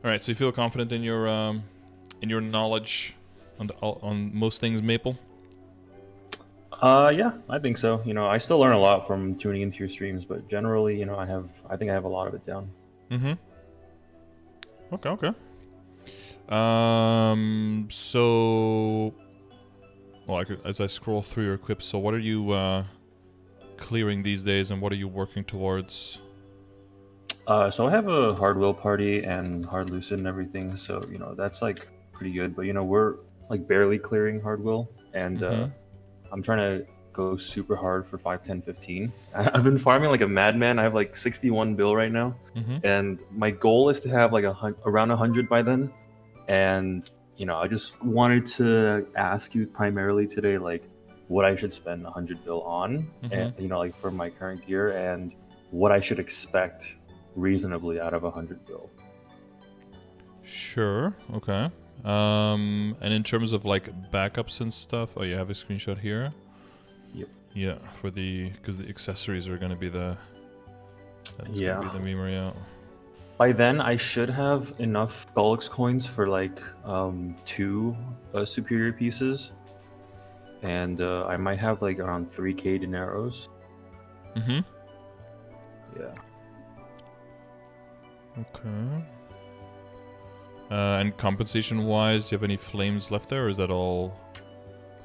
All right, so you feel confident in your knowledge on most things Maple? Yeah, I think so. I still learn a lot from tuning into your streams, but generally, I think I have a lot of it down. Mm-hmm. Okay. So, well, as I scroll through your equip, so what are you clearing these days, and what are you working towards? So I have a hard will party and hard lucid and everything, so that's like pretty good. But we're like barely clearing hard will, and I'm trying to go super hard for 5, 10, 15. I've been farming like a madman. I have like 61 bill right now, and my goal is to have like around 100 by then. And I just wanted to ask you primarily today, like what I should spend 100 bill on, and like for my current gear, and what I should expect reasonably out of 100 bill. Sure. Okay. And in terms of like backups and stuff, oh, you have a screenshot here. Yep. Yeah, because the accessories are gonna be gonna be the memory out. By then, I should have enough Gullux coins for like 2 superior pieces, and I might have like around 3k dineros. Yeah. Okay. And compensation-wise, do you have any flames left there, or is that all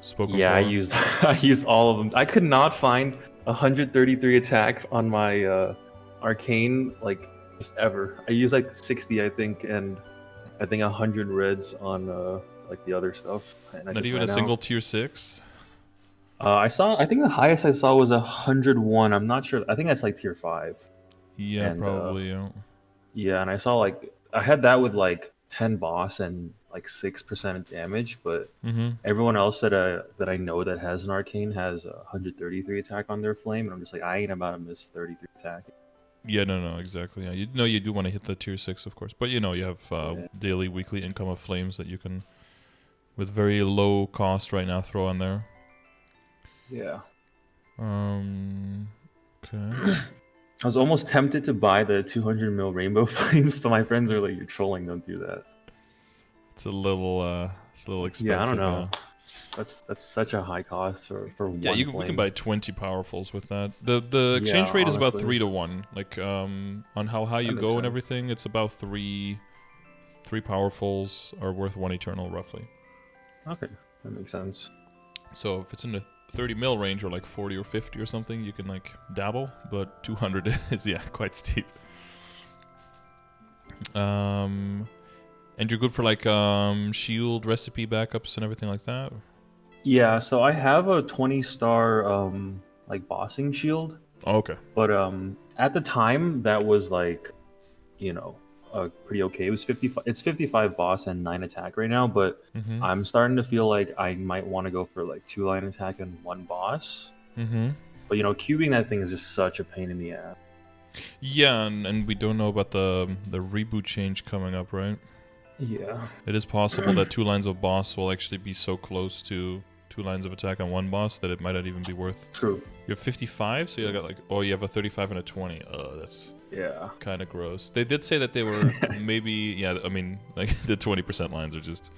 spoken Yeah, for? I used all of them. I could not find 133 attack on my arcane like just ever. I used like 60, I think, and I think 100 reds on like the other stuff. And Not even a single tier 6? I think the highest I saw was 101. I'm not sure. I think that's like tier 5. Yeah, and, probably. Yeah, and I saw like I had that with like 10 boss and like 6% damage, but everyone else that I know that has an arcane has 133 attack on their flame, and I'm just like, I ain't about to miss 33 attack. Yeah, no, exactly. Yeah, you do want to hit the tier 6, of course, but you have daily, weekly income of flames that you can, with very low cost right now, throw on there. Yeah. Okay. I was almost tempted to buy the 200 mil rainbow flames, but my friends are like, "You're trolling. Don't do that." It's a little expensive. Yeah, I don't know. That's such a high cost for one. Yeah, you can buy 20 powerfuls with that. The exchange rate is about 3 to 1. Like on how high you go and everything, it's about 3 powerfuls are worth 1 eternal roughly. Okay, that makes sense. So if it's in the 30 mil range or like 40 or 50 or something, you can like dabble, but 200 is quite steep. And you're good for like shield recipe backups and everything like that? Yeah, so I have a 20-star like bossing shield. Oh, okay. But at the time that was like, pretty okay. It was 55. It's 55 boss and 9 attack right now, but I'm starting to feel like I might want to go for like 2 line attack and 1 boss. But cubing that thing is just such a pain in the ass. Yeah, and we don't know about the reboot change coming up, right? Yeah. It is possible that 2 lines of boss will actually be so close to 2 lines of attack on 1 boss that it might not even be worth. True. You have 55, so you got like, you have a 35 and a 20. That's kind of gross. They did say that they were maybe, I mean, like the 20% lines are just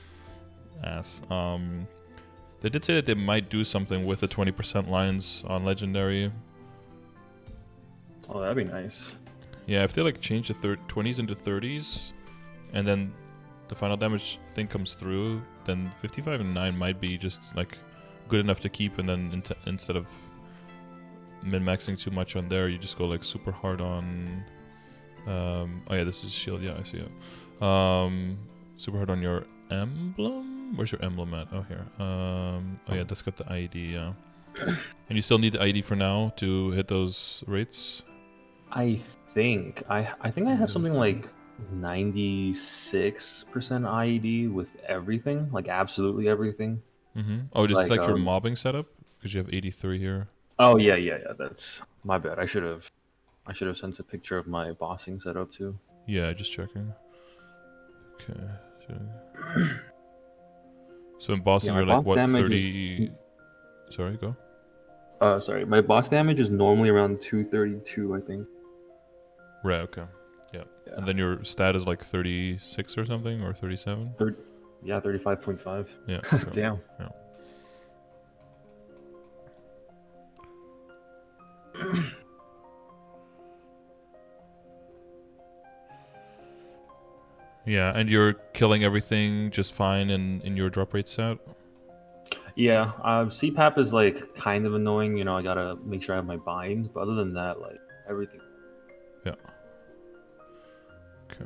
ass. They did say that they might do something with the 20% lines on Legendary. Oh, that'd be nice. Yeah, if they like change the 20s into 30s, and then the final damage thing comes through, then 55 and 9 might be just like good enough to keep, and then instead of min-maxing too much on there, you just go like super hard on oh yeah, this is shield. Yeah, I see it. Super hard on your emblem. Where's your emblem at? Oh, here. Oh yeah, that's got the ID. Yeah. And you still need the ID for now to hit those rates. I think I have something like 96% IED with everything, like absolutely everything. Oh, just like your mobbing setup, because you have 83 here. Oh yeah. That's my bad. I should have sent a picture of my bossing setup too. Yeah, just checking. Okay. So in bossing, you're like what, 30? Sorry, go. Sorry, my boss damage is normally around 232, I think. Right. Okay. Yeah. And then your stat is like 36 or something, or 37? Yeah, 35.5. Yeah. Damn. Yeah. Yeah, and you're killing everything just fine in your drop rate stat? Yeah, CPAP is like kind of annoying. You know, I gotta make sure I have my bind. But other than that, like everything. Yeah. Okay.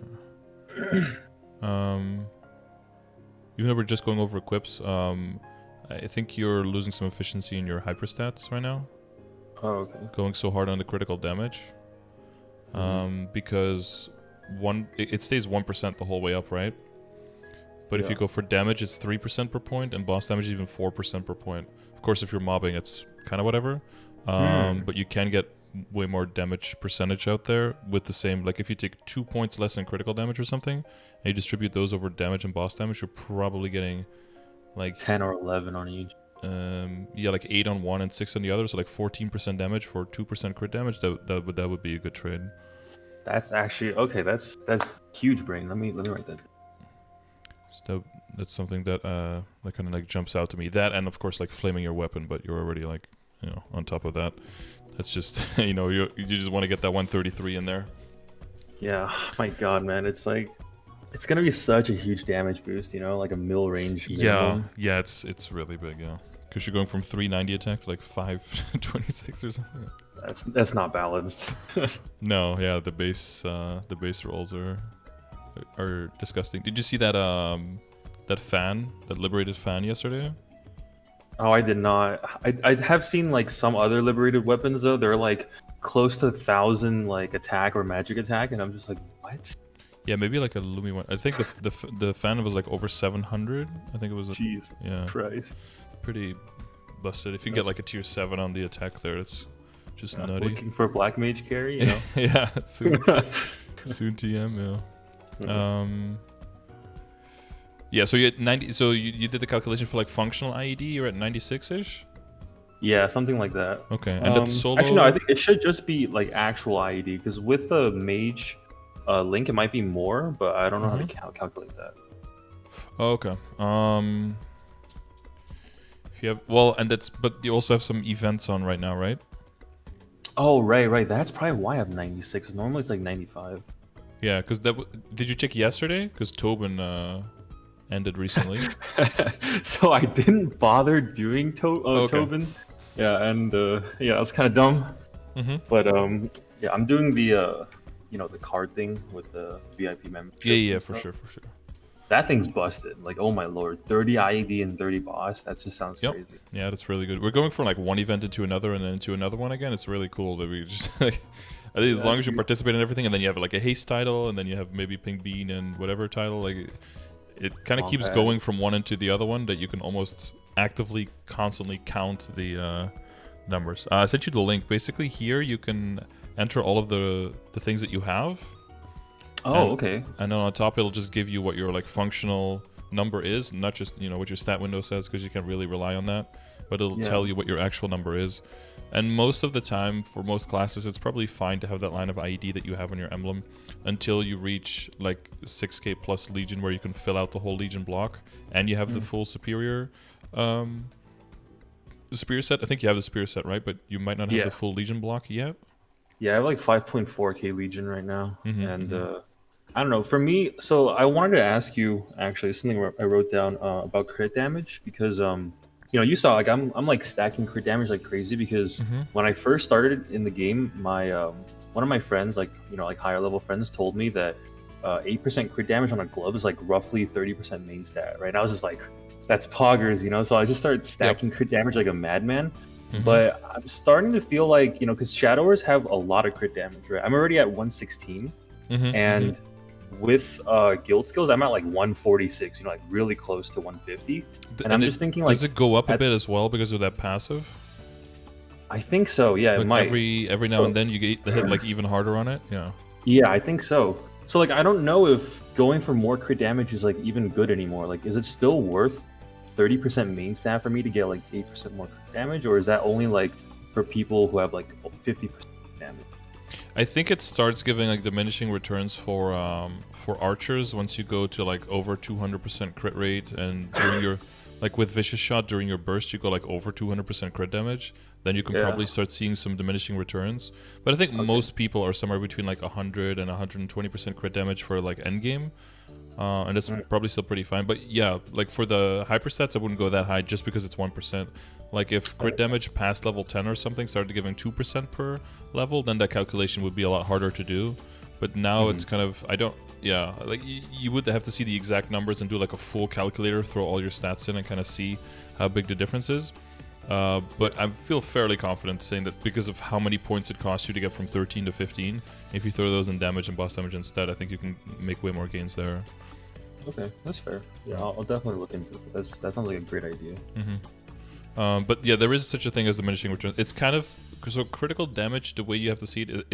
Even though we're just going over equips, I think you're losing some efficiency in your hyperstats right now. Oh, okay. Going so hard on the critical damage. Because it stays 1% the whole way up, right? But if you go for damage, it's 3% per point, and boss damage is even 4% per point. Of course, if you're mobbing, it's kind of whatever. But you can get way more damage percentage out there with the same. Like if you take 2 points less in critical damage or something, and you distribute those over damage and boss damage, you're probably getting like 10 or 11 on each. Yeah, like 8 on one and 6 on the other, so like 14% damage for 2% crit damage. That would be a good trade. That's actually okay. That's huge brain. Let me write that. So that's something that that kind of like jumps out to me. That, and of course like flaming your weapon, but you're already like, you know, on top of that. That's just you know, you just want to get that 133 in there. Yeah, my God, man, it's like it's gonna be such a huge damage boost. You know, like a mill range. Minimum. Yeah, it's really big. Yeah, because you're going from 390 attack to like 526 or something. That's not balanced. No, yeah, the base rolls are disgusting. Did you see that that liberated fan yesterday? Oh, I did not. I have seen like some other liberated weapons though. They're like close to 1,000 like attack or magic attack, and I'm just like, what? Yeah, maybe like a Lumi one. I think the fan was like over 700. I think it was. Jeez. Yeah. Christ. Pretty busted. If you get like a tier 7 on the attack there, it's just nutty. Looking for black mage carry, you know? Yeah, soon TM, yeah. Yeah, so you at 90. So you did the calculation for like functional IED. You're at 96ish. Yeah, something like that. Okay, and that's solo. Actually, no, I think it should just be like actual IED because with the mage link, it might be more, but I don't know how to calculate that. Oh, okay. If you have but you also have some events on right now, right? Oh, right. That's probably why I have 96. Normally it's like 95. Yeah, because did you check yesterday? Because Tobin ended recently. So I didn't bother doing Tobin. Yeah, and yeah, I was kind of dumb. But yeah, I'm doing the you know, the card thing with the VIP membership. Yeah, for sure. That thing's busted. Like, oh my lord, 30 IED and 30 boss. That just sounds crazy. Yeah, that's really good. We're going from like one event into another and then into another one again. It's really cool that we just like, I think as long as you participate in everything, and then you have like a haste title, and then you have maybe Pink Bean and whatever title, like it kind of keeps going from one into the other one, that you can almost actively, constantly count the numbers. I sent you the link. Basically, here you can enter all of the things that you have. Oh, okay. And then on top, it'll just give you what your like functional number is, not just, you know, what your stat window says, because you can't really rely on that, but it'll tell you what your actual number is. And most of the time, for most classes, it's probably fine to have that line of IED that you have on your emblem until you reach like 6k plus Legion, where you can fill out the whole Legion block, and you have the full superior set. I think you have the superior set, right? But you might not have the full Legion block yet. Yeah, I have like 5.4k Legion right now, and I don't know. For me, so I wanted to ask you actually something I wrote down about crit damage, because you know, you saw like I'm like stacking crit damage like crazy, because when I first started in the game, my one of my friends, like, you know, like higher level friends, told me that 8% crit damage on a glove is like roughly 30% main stat, right? And I was just like, that's poggers, you know. So I just started stacking crit damage like a madman. But I'm starting to feel like, you know, because Shadowers have a lot of crit damage, right? I'm already at 116, and with guild skills, I'm at like 146, you know, like really close to 150. And I'm just thinking, like, does it go up a bit as well because of that passive? I think so. Yeah, like it might. Every now and then you get the hit like even harder on it. Yeah. Yeah, I think so. So like, I don't know if going for more crit damage is like even good anymore. Like, is it still worth 30% main stat for me to get like 8% more crit damage, or is that only like for people who have like 50% damage? I think it starts giving like diminishing returns for archers once you go to like over 200% crit rate, and during your like with vicious shot during your burst you go like over 200% crit damage. Then you can probably start seeing some diminishing returns. But I think most people are somewhere between like 100 and 120% crit damage for like endgame. And that's probably still pretty fine. But yeah, like for the hyperstats, I wouldn't go that high just because it's 1%. Like if crit damage past level 10 or something started giving 2% per level, then that calculation would be a lot harder to do. But now it's kind of, like you would have to see the exact numbers and do like a full calculator, throw all your stats in and kind of see how big the difference is. But I feel fairly confident saying that because of how many points it costs you to get from 13 to 15, if you throw those in damage and boss damage instead, I think you can make way more gains there. Okay, that's fair. Yeah, I'll definitely look into it. That sounds like a great idea. But yeah, there is such a thing as diminishing return. It's kind of so critical damage. The way you have to see it,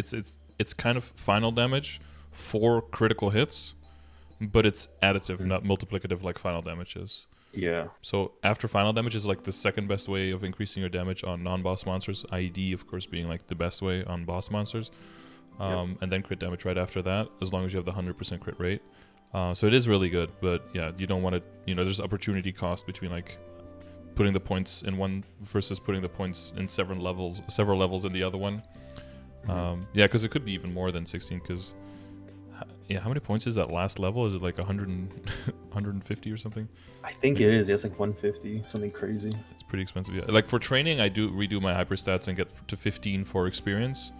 it's kind of final damage for critical hits, but it's additive, not multiplicative like final damage is. Yeah. So after final damage is like the second best way of increasing your damage on non-boss monsters. IED, of course, being like the best way on boss monsters, and then crit damage right after that, as long as you have the 100% crit rate. So it is really good, but yeah, you don't want to. There's opportunity cost between like putting the points in one versus putting the points in several levels in the other one. Yeah, because it could be even more than 16. Because how many points is that last level? Is it like 100 150 or something? I think it is. It's like 150, something crazy. It's pretty expensive. Yeah. Like for training, I do redo my hyperstats and get to 15 for experience,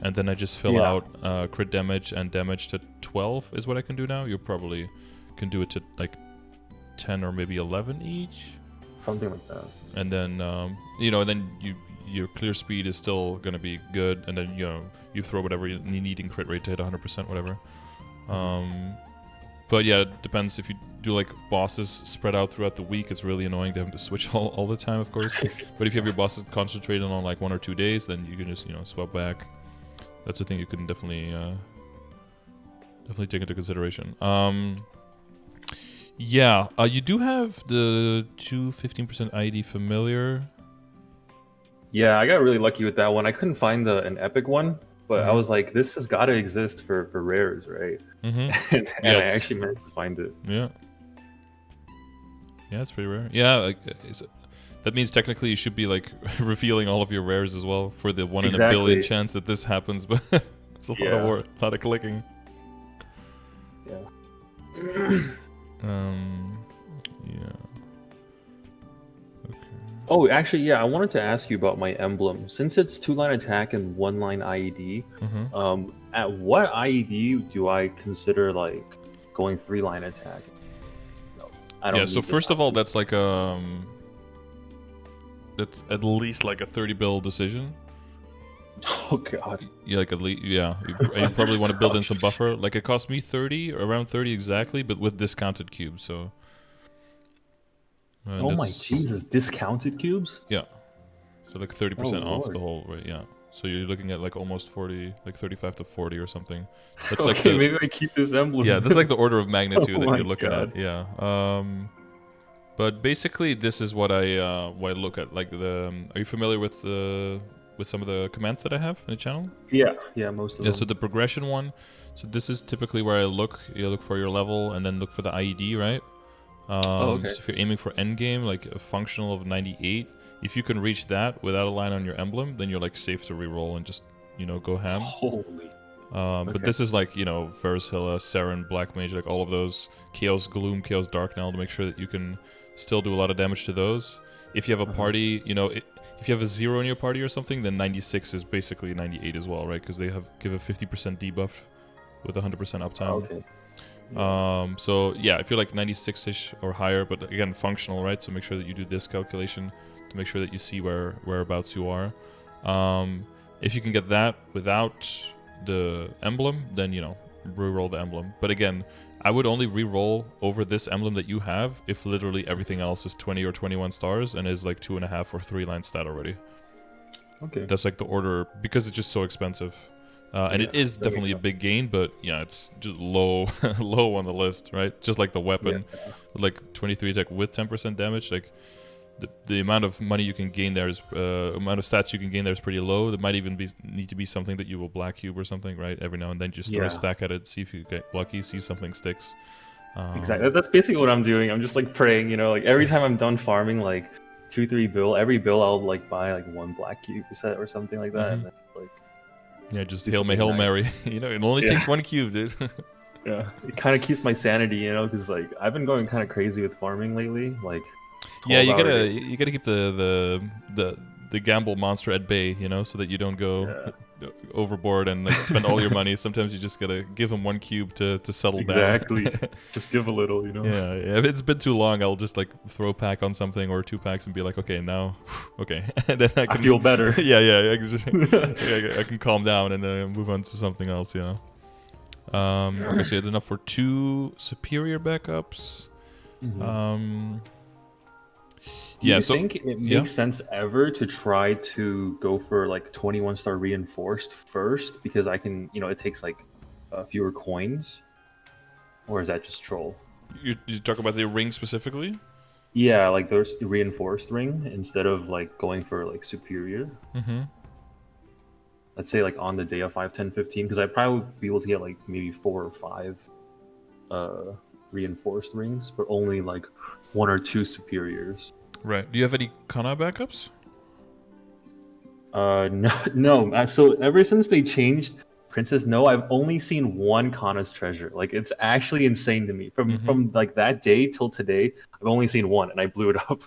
and then I just fill out crit damage and damage to 12 is what I can do now. You probably can do it to like 10 or maybe 11 each. Something like that. And then then your clear speed is still gonna be good, and then you throw whatever you need in crit rate to hit 100%, whatever. But yeah, it depends. If you do like bosses spread out throughout the week, it's really annoying to have to switch all the time, of course. But if you have your bosses concentrated on like 1 or 2 days, then you can just swap back. That's a thing you can definitely take into consideration. Yeah, you do have the 15% IED familiar. Yeah, I got really lucky with that one. I couldn't find an epic one, but I was like, this has got to exist for rares, right? And I actually managed to find it. Yeah, it's pretty rare. Yeah, that means technically you should be like revealing all of your rares as well for the 1 in a billion chance that this happens, but it's a lot of work, a lot of clicking. Yeah. Yeah. Okay. Oh, actually, yeah, I wanted to ask you about my emblem. Since it's 2-line attack and 1-line IED, at what IED do I consider like going 3-line attack? No, I don't. Yeah. So first of all, that's like that's at least like a 30 build decision. Oh god. Yeah, like at least, yeah. You probably want to build in some buffer. Like it cost me 30, around 30 exactly, but with discounted cubes. So. Oh my Jesus! Discounted cubes? Yeah. So like 30% off the whole rate. Yeah. So you're looking at like almost 40, like 35 to 40 or something. That's like maybe I keep this emblem. Yeah, that's like the order of magnitude that you're looking at. Yeah. But basically, this is what I look at. Like are you familiar with some of the commands that I have in the channel? Yeah, most of them. Yeah, so the progression one. So this is typically where I look. You look for your level and then look for the IED, right? So if you're aiming for endgame, like a functional of 98, if you can reach that without a line on your emblem, then you're like safe to reroll and just go ham. Holy. But this is like Varishilla, Saren, Black Mage, like all of those, Chaos Gloom, Chaos Darknell, to make sure that you can still do a lot of damage to those. If you have a party, if you have a 0 in your party or something, then 96 is basically 98 as well, right? Because they give a 50% debuff with 100% uptime. Okay. So yeah, if you're like 96-ish or higher, but again functional, right? So make sure that you do this calculation to make sure that you see whereabouts you are. If you can get that without the emblem, then reroll the emblem. But again, I would only reroll over this emblem that you have if literally everything else is 20 or 21 stars and is like 2.5 or 3-line stat already. Okay. That's like the order, because it's just so expensive. And it is definitely a big gain, but yeah, it's just low on the list, right? Just like the weapon, like 23 attack with 10% damage. Like the amount of money you can gain there is amount of stats you can gain there is pretty low. There might even need to be something that you will black cube or something, right? Every now and then, just throw a stack at it, see if you get lucky, see if something sticks. Exactly. That's basically what I'm doing. I'm just like praying, you know, like every time I'm done farming like 2-3 bill, every bill I'll like buy like one black cube set or something like that. And then, like, just Hail Mary. You know, it only takes one cube, dude. Yeah, it kind of keeps my sanity, you know, because like I've been going kind of crazy with farming lately. Like, yeah, you gotta keep the gamble monster at bay, you know, so that you don't go overboard and like spend all your money. Sometimes you just gotta give him one cube to settle down. Exactly. Just give a little, you know. Yeah. If it's been too long, I'll just like throw a pack on something or 2 packs and be like, okay, now, okay, and then I can feel better. Yeah. I can calm down and move on to something else, you know. Okay, so you had enough for 2 superior backups. Do you think it makes sense ever to try to go for like 21-star reinforced first, because I can, you know, it takes like fewer coins, or is that just troll? You talk about the ring specifically? Yeah, like there's the reinforced ring instead of like going for like superior. Let's say like on the day of 5, 10, 15, because I'd probably be able to get like maybe 4 or 5 reinforced rings, but only like 1 or 2 superiors. Right. Do you have any Kana backups? No. So ever since they changed Princess No, I've only seen 1 Kana's treasure. Like, it's actually insane to me. From like that day till today, I've only seen 1, and I blew it up.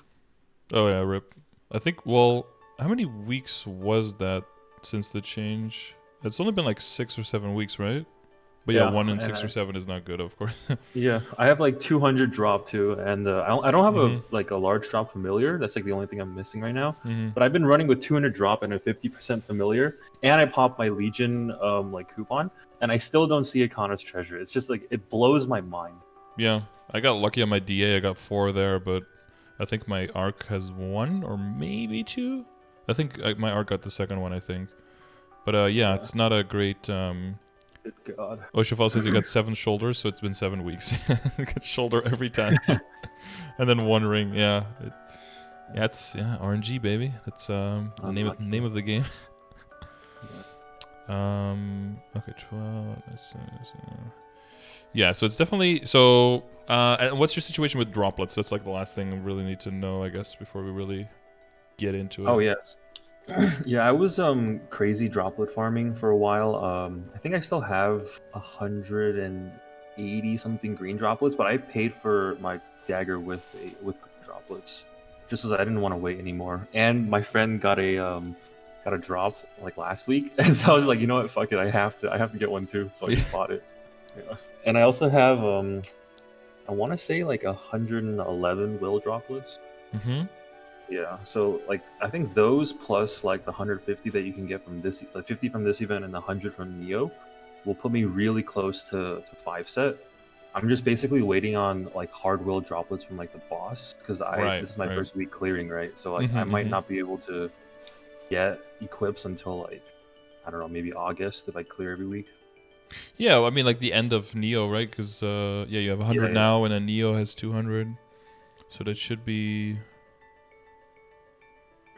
Oh yeah, rip. I think. Well, how many weeks was that since the change? It's only been like 6 or 7 weeks, right? But yeah, 1 in 6 or 7 is not good, of course. Yeah, I have like 200 drop too, and I don't have a large drop familiar. That's like the only thing I'm missing right now. But I've been running with 200 drop and a 50% familiar, and I popped my Legion like coupon, and I still don't see a Kana's treasure. It's just like, it blows my mind. Yeah, I got lucky on my DA. I got 4 there, but I think my Arc has 1 or maybe 2. I think my Arc got the second one, I think. But yeah, it's not a great. Good God. Oshafal says he got 7 shoulders, so it's been 7 weeks. Got shoulder every time, and then 1 ring. Yeah, it's RNG, baby. That's name of the game. Okay, 12. Yeah, so it's definitely so. And what's your situation with droplets? That's like the last thing we really need to know, I guess, before we really get into it. Oh yes. Yeah, I was crazy droplet farming for a while. I think I still have 180 something green droplets, but I paid for my dagger with droplets, just as I didn't want to wait anymore. And my friend got a drop like last week, and so I was like, you know what, fuck it, I have to get one too. So I just bought it. Yeah. And I also have I want to say like 111 will droplets. Yeah, so like I think those plus like the 150 that you can get from this, like 50 from this event and the 100 from Neo, will put me really close to 5 set. I'm just basically waiting on like hard will droplets from like the boss, because this is my first week clearing, right? So like I might not be able to get equips until like, I don't know, maybe August if I clear every week. Yeah, well, I mean like the end of Neo, right? Because yeah, you have 100 now, and then Neo has 200, so that should be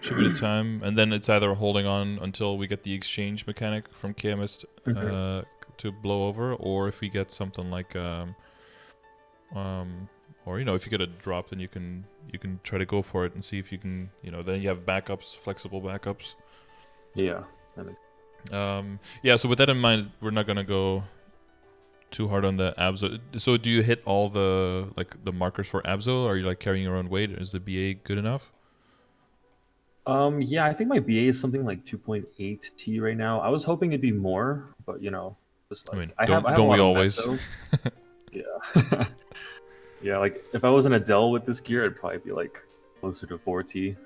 the time. And then it's either holding on until we get the exchange mechanic from KMS to blow over, or if we get something like or you know, if you get a drop, then you can try to go for it and see if you can, you know, then you have backups, flexible backups. Yeah. Yeah, so with that in mind, we're not gonna go too hard on the Abzo. So do you hit all the markers for Abzo? Are you like carrying your own weight? Is the BA good enough? Yeah, I think my BA is something like 2.8 T right now. I was hoping it'd be more, but you know, just like I mean, don't we always? Yeah. Yeah, like if I was an Adele with this gear, I'd probably be like closer to 4 T.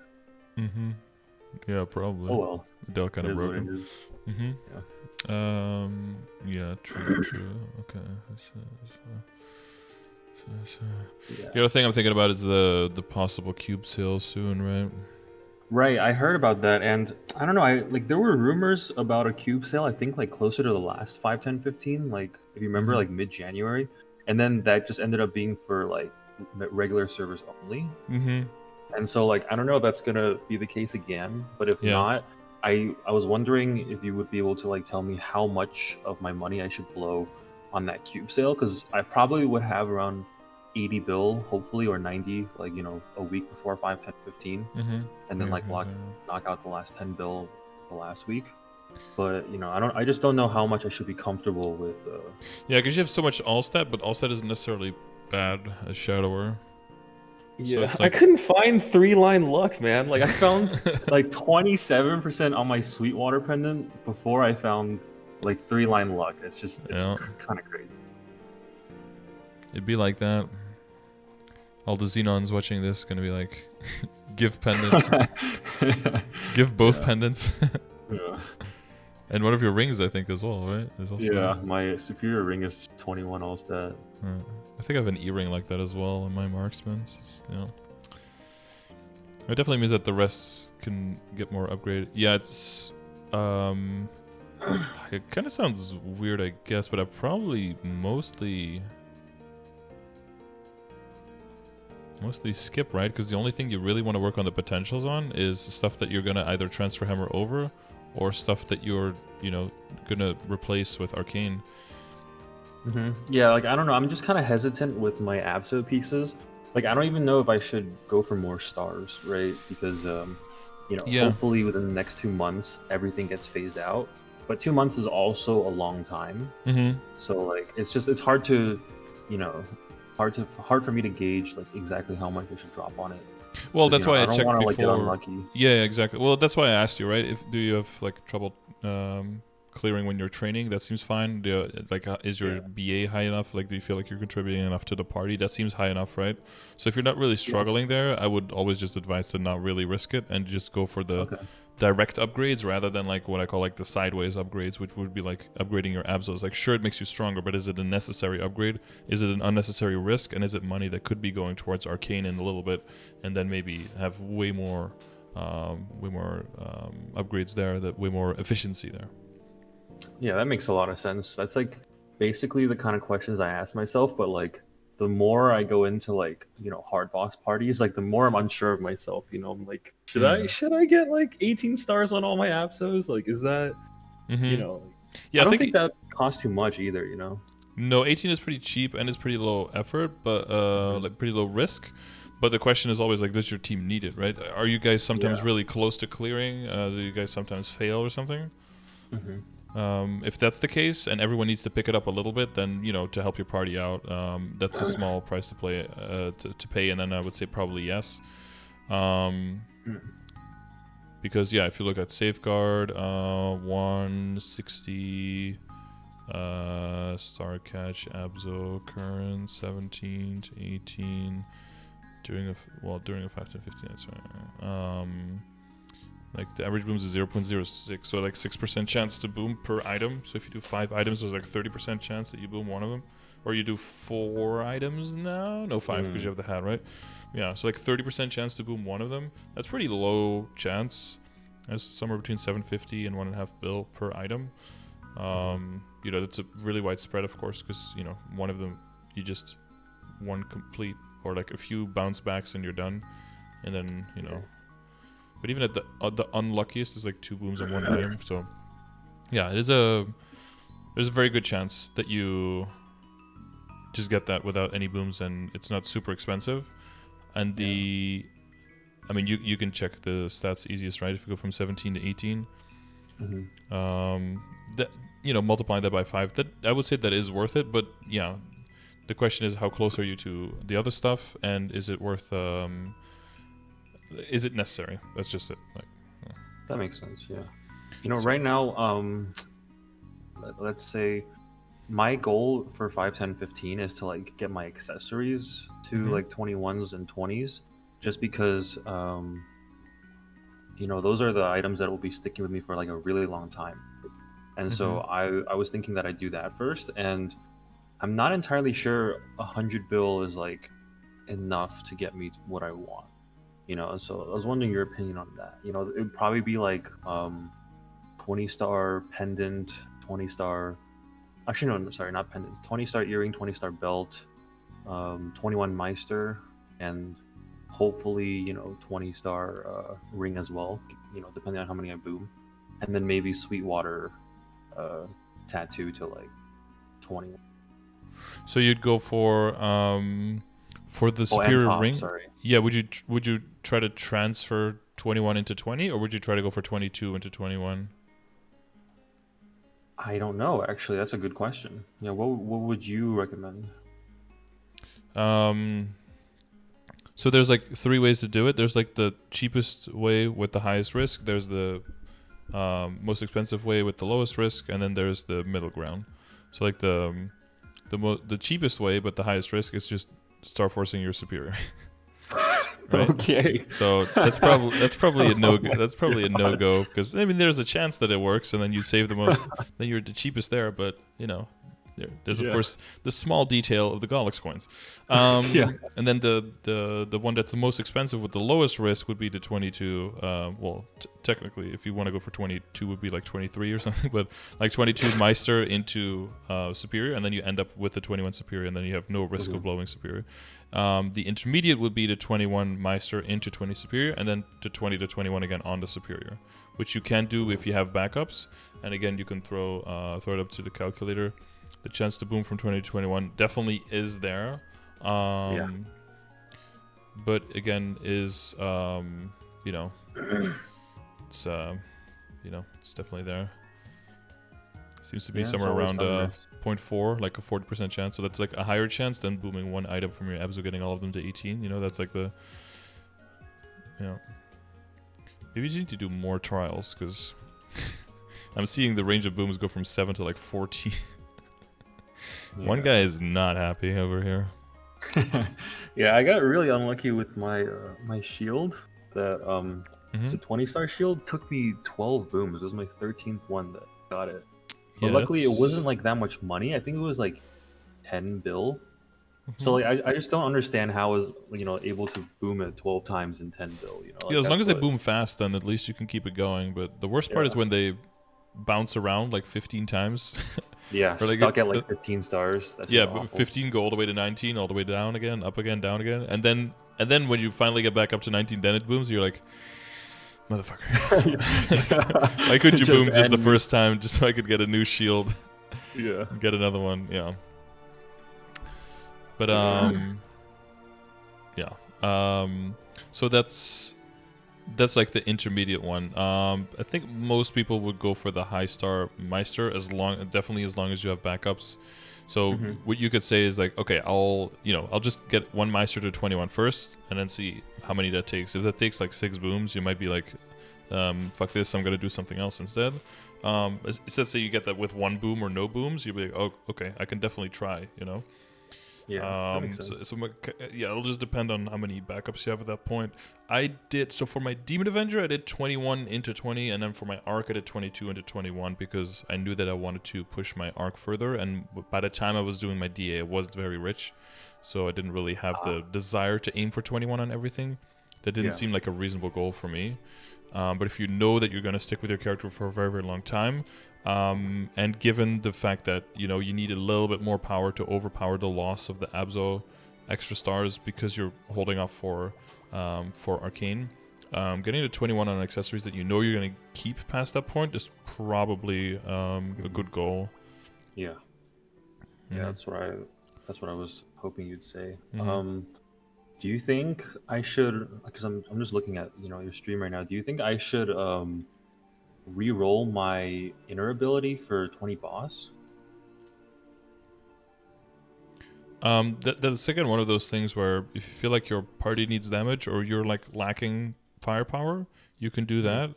Yeah, probably. Oh well. Adele kind of broken. Yeah, true. Okay. The other thing I'm thinking about is the possible cube sale soon, right? Right, I heard about that, and I don't know, there were rumors about a cube sale, I think like closer to the last 5, 10, 15, like if you remember, like mid-January, and then that just ended up being for like regular servers only. And so like I don't know if that's gonna be the case again, but if Yeah. not, I was wondering if you would be able to like tell me how much of my money I should blow on that cube sale, because I probably would have around 80 bill, hopefully, or 90, like a week before 5, 10, 15, Mm-hmm. and then Yeah, like yeah, knock out the last 10 bill the last week. But I just don't know how much I should be comfortable with. yeah, because you have so much all stat, but all stat isn't necessarily bad as shadower. So Yeah, it's I like couldn't find 3-line luck, man. Like I found like 27% on my Sweetwater pendant before I found like 3-line luck. It's yeah, kind of crazy. it'd be like that. All the Xenons watching this gonna be like, give pendant, give both pendants, Yeah. and one of your rings, I think, as well, right? There's also Yeah, my superior ring is 21 all stat. I think I have an E-ring like that as well in my marksman. It definitely means that the rest can get more upgraded. Yeah, it's it kind of sounds weird, I guess, but I probably mostly skip, right? Because the only thing you really want to work on the potentials on is stuff that you're gonna either transfer hammer over, or stuff that you're gonna replace with arcane. Yeah, like I don't know. I'm just kind of hesitant with my Abso pieces. Like I don't even know if I should go for more stars, right? Because Yeah. hopefully within the next 2 months everything gets phased out. But 2 months is also a long time. So like it's hard to, hard for me to gauge like exactly how much I should drop on it. Well, that's why I don't checked want to before. like get unlucky. Yeah, exactly. Well, that's why I asked you, right? Do you have like trouble clearing when you're training? That seems fine. Is your BA high enough? Like, do you feel like you're contributing enough to the party? That seems high enough, right? So if you're not really struggling there, I would always just advise to not really risk it and just go for the direct upgrades rather than like what I call like the sideways upgrades, which would be like upgrading your absos. Like, sure, it makes you stronger, but is it a necessary upgrade? Is it an unnecessary risk? And is it money that could be going towards arcane in a little bit, and then maybe have way more upgrades there, that way more efficiency there. Yeah, that makes a lot of sense. That's like basically the kind of questions I ask myself, but like the more I go into like, hard boss parties, like the more I'm unsure of myself, I'm like, should I get like 18 stars on all my Absos? Like, is that, Yeah, I don't think that costs too much either, No, 18 is pretty cheap and it's pretty low effort, but like pretty low risk. But the question is always like, does your team need it, right? Are you guys sometimes really close to clearing? Do you guys sometimes fail or something? If that's the case and everyone needs to pick it up a little bit, then to help your party out, that's a small price to play to pay, and then I would say probably yes, because if you look at safeguard, 160 star catch, abso current 17 to 18 during a 5 to 15. That's right. Like the average booms is 0.06, so like 6% chance to boom per item. So if you do 5 items, there's like 30% chance that you boom one of them. Or you do 4 items now? No, 5 because you have the hat, right? Yeah, so like 30% chance to boom one of them. That's pretty low chance. That's somewhere between 750 and 1.5 bill per item. That's a really wide spread, of course, because one of them you just one complete or like a few bounce backs and you're done, and then But even at the unluckiest is like 2 booms on 1 item. So yeah, there's a very good chance that you just get that without any booms, and it's not super expensive. And you can check the stats easiest, right? If you go from 17 to 18, multiplying that by 5, that I would say that is worth it. But yeah, the question is, how close are you to the other stuff, and is it worth? Is it necessary? That's just it. That makes sense. Yeah. Right now, let's say my goal for 5, 10, 15 is to like get my accessories to like 21s and 20s, just because those are the items that will be sticking with me for like a really long time. And so I was thinking that I'd do that first, and I'm not entirely sure 100 bill is like enough to get me what I want. So I was wondering your opinion on that. It would probably be like 20 star pendant, 20 star. Actually, no, sorry, not pendant. 20 star earring, 20 star belt, 21 Meister, and hopefully, 20-star ring as well, depending on how many I boom. And then maybe Sweetwater tattoo to like 20. So you'd go for the And superior top, ring. sorry. Yeah, would you try to transfer 21 into 20, or would you try to go for 22 into 21? I don't know, actually. That's a good question. Yeah, what would you recommend? So there's like 3 ways to do it. There's like the cheapest way with the highest risk. There's the most expensive way with the lowest risk, and then there's the middle ground. So like the cheapest way but the highest risk is just Starforcing your superior. Right? Okay. So that's probably a no go because I mean there's a chance that it works and then you save the most, then you're the cheapest there, but there's of course the small detail of the Gollix coins. Yeah. And then the one that's the most expensive with the lowest risk would be the 22. Well, technically, if you want to go for 22, would be like 23 or something, but like 22 Meister into Superior, and then you end up with the 21 Superior, and then you have no risk of blowing Superior. The intermediate would be the 21 Meister into 20 Superior, and then the 20 to 21 again on the Superior, which you can do if you have backups. And again, you can throw it up to the calculator. The chance to boom from 20 to 21 definitely is there. But again, is it's it's definitely there. Seems to be somewhere around 0.4, like a 40% chance. So that's like a higher chance than booming one item from your Abzo, getting all of them to 18. That's like the maybe you need to do more trials because I'm seeing the range of booms go from 7 to like 14. One guy is not happy over here. Yeah, I got really unlucky with my my shield. That the 20-star shield took me 12 booms. It was my 13th one that got it. But luckily, it wasn't like that much money. I think it was like 10 bill. So like, I just don't understand how I was able to boom it 12 times in 10 bill. Like, as long as they boom fast, then at least you can keep it going. But the worst part is when they bounce around like 15 times. Yeah, or like stuck at like 15 stars. That's but 15 go all the way to 19, all the way down again, up again, down again, and then when you finally get back up to 19, then it booms. You're like, motherfucker. Why couldn't you boom just the first time, just so I could get a new shield? Yeah. Get another one. Yeah. But so that's like the intermediate one. I think most people would go for the high star Meister definitely as long as you have backups. So what you could say is like, okay, I'll just get one Meister to 21 first, and then see how many that takes. If that takes like 6 booms, you might be like, fuck this, I'm gonna do something else instead. Let's say you get that with 1 boom or no booms, you'll be like, oh, okay, I can definitely try. Yeah. It'll just depend on how many backups you have at that point. So for my Demon Avenger, I did 21 into 20, and then for my Arc, I did 22 into 21 because I knew that I wanted to push my Arc further. And by the time I was doing my DA, it was very rich, so I didn't really have the desire to aim for 21 on everything. That didn't seem like a reasonable goal for me. But if you know that you're going to stick with your character for a very, very long time, and given the fact that you need a little bit more power to overpower the loss of the Abzo extra stars because you're holding off for Arcane, getting to 21 on accessories that you're going to keep past that point is probably a good goal. Yeah. That's what I was hoping you'd say. Do you think I should, because I'm just looking at your stream right now, do you think I should re-roll my inner ability for 20 boss? That's again one of those things where if you feel like your party needs damage or you're like lacking firepower, you can do that.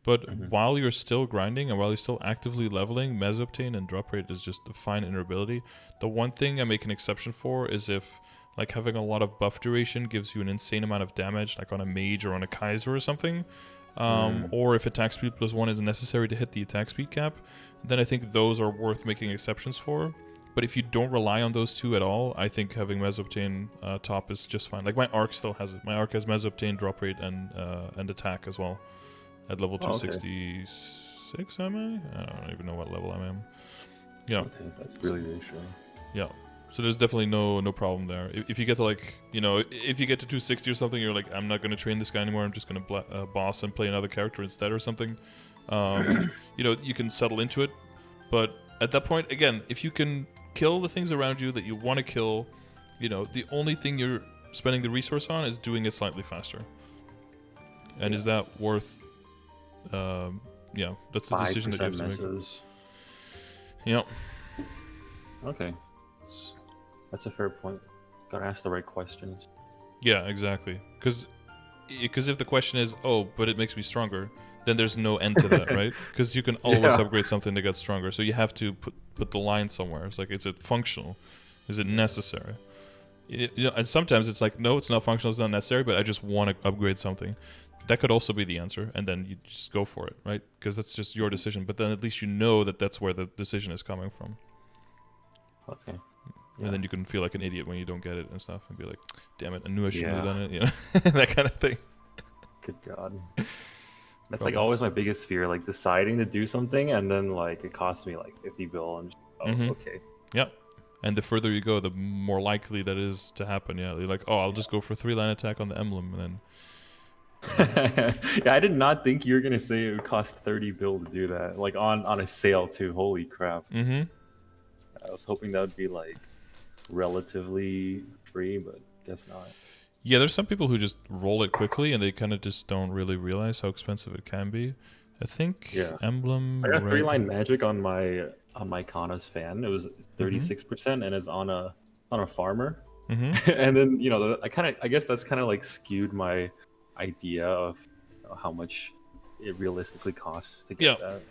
But while you're still grinding and while you're still actively leveling, Mesoptane and drop rate is just a fine inner ability. The one thing I make an exception for is if like having a lot of buff duration gives you an insane amount of damage, like on a mage or on a Kaiser or something. Or if attack speed +1 is necessary to hit the attack speed cap, then I think those are worth making exceptions for. But if you don't rely on those two at all, I think having Mesoptane top is just fine. Like my Arc still has it. My Arc has Mesoptane, drop rate, and attack as well. At level 266, am I? I don't even know what level I am. Yeah. Okay, that's really reassuring. Yeah. So there's definitely no problem there. If you get to like, you know, if you get to 260 or something, you're like, I'm not going to train this guy anymore. I'm just going to boss and play another character instead or something. You know, you can settle into it. But at that point, again, if you can kill the things around you that you want to kill, you know, the only thing you're spending the resource on is doing it slightly faster. And is that worth... yeah, that's the decision that you have to make. Yeah. Okay. That's a fair point. Gotta ask the right questions. Yeah, exactly. Because if the question is, oh, but it makes me stronger, then there's no end to that, right? Because you can always upgrade something that gets stronger. So you have to put the line somewhere. It's like, is it functional? Is it necessary? You know, and sometimes it's like, no, it's not functional, it's not necessary, but I just want to upgrade something. That could also be the answer, and then you just go for it, right? Because that's just your decision. But then at least you know that that's where the decision is coming from. Okay. And then you can feel like an idiot when you don't get it and stuff, and be like, "Damn it, I knew I shouldn't have done it," you know, that kind of thing. Good God, that's like always my biggest fear, like deciding to do something and then like it costs me like 50 bill and just, okay. Yep. And the further you go, the more likely that is to happen. Yeah, you're like, oh, I'll just go for 3-line attack on the Emblem, and then. Yeah, I did not think you were gonna say it would cost 30 bill to do that, like on a sale too. Holy crap. I was hoping that would be like relatively free, but guess not. Yeah, there's some people who just roll it quickly and they kind of just don't really realize how expensive it can be. I think Emblem. I got 3-line magic on my Kana's fan. It was 36% and it's on a farmer. And then, you know, I guess that's kind of like skewed my idea of how much it realistically costs to get that.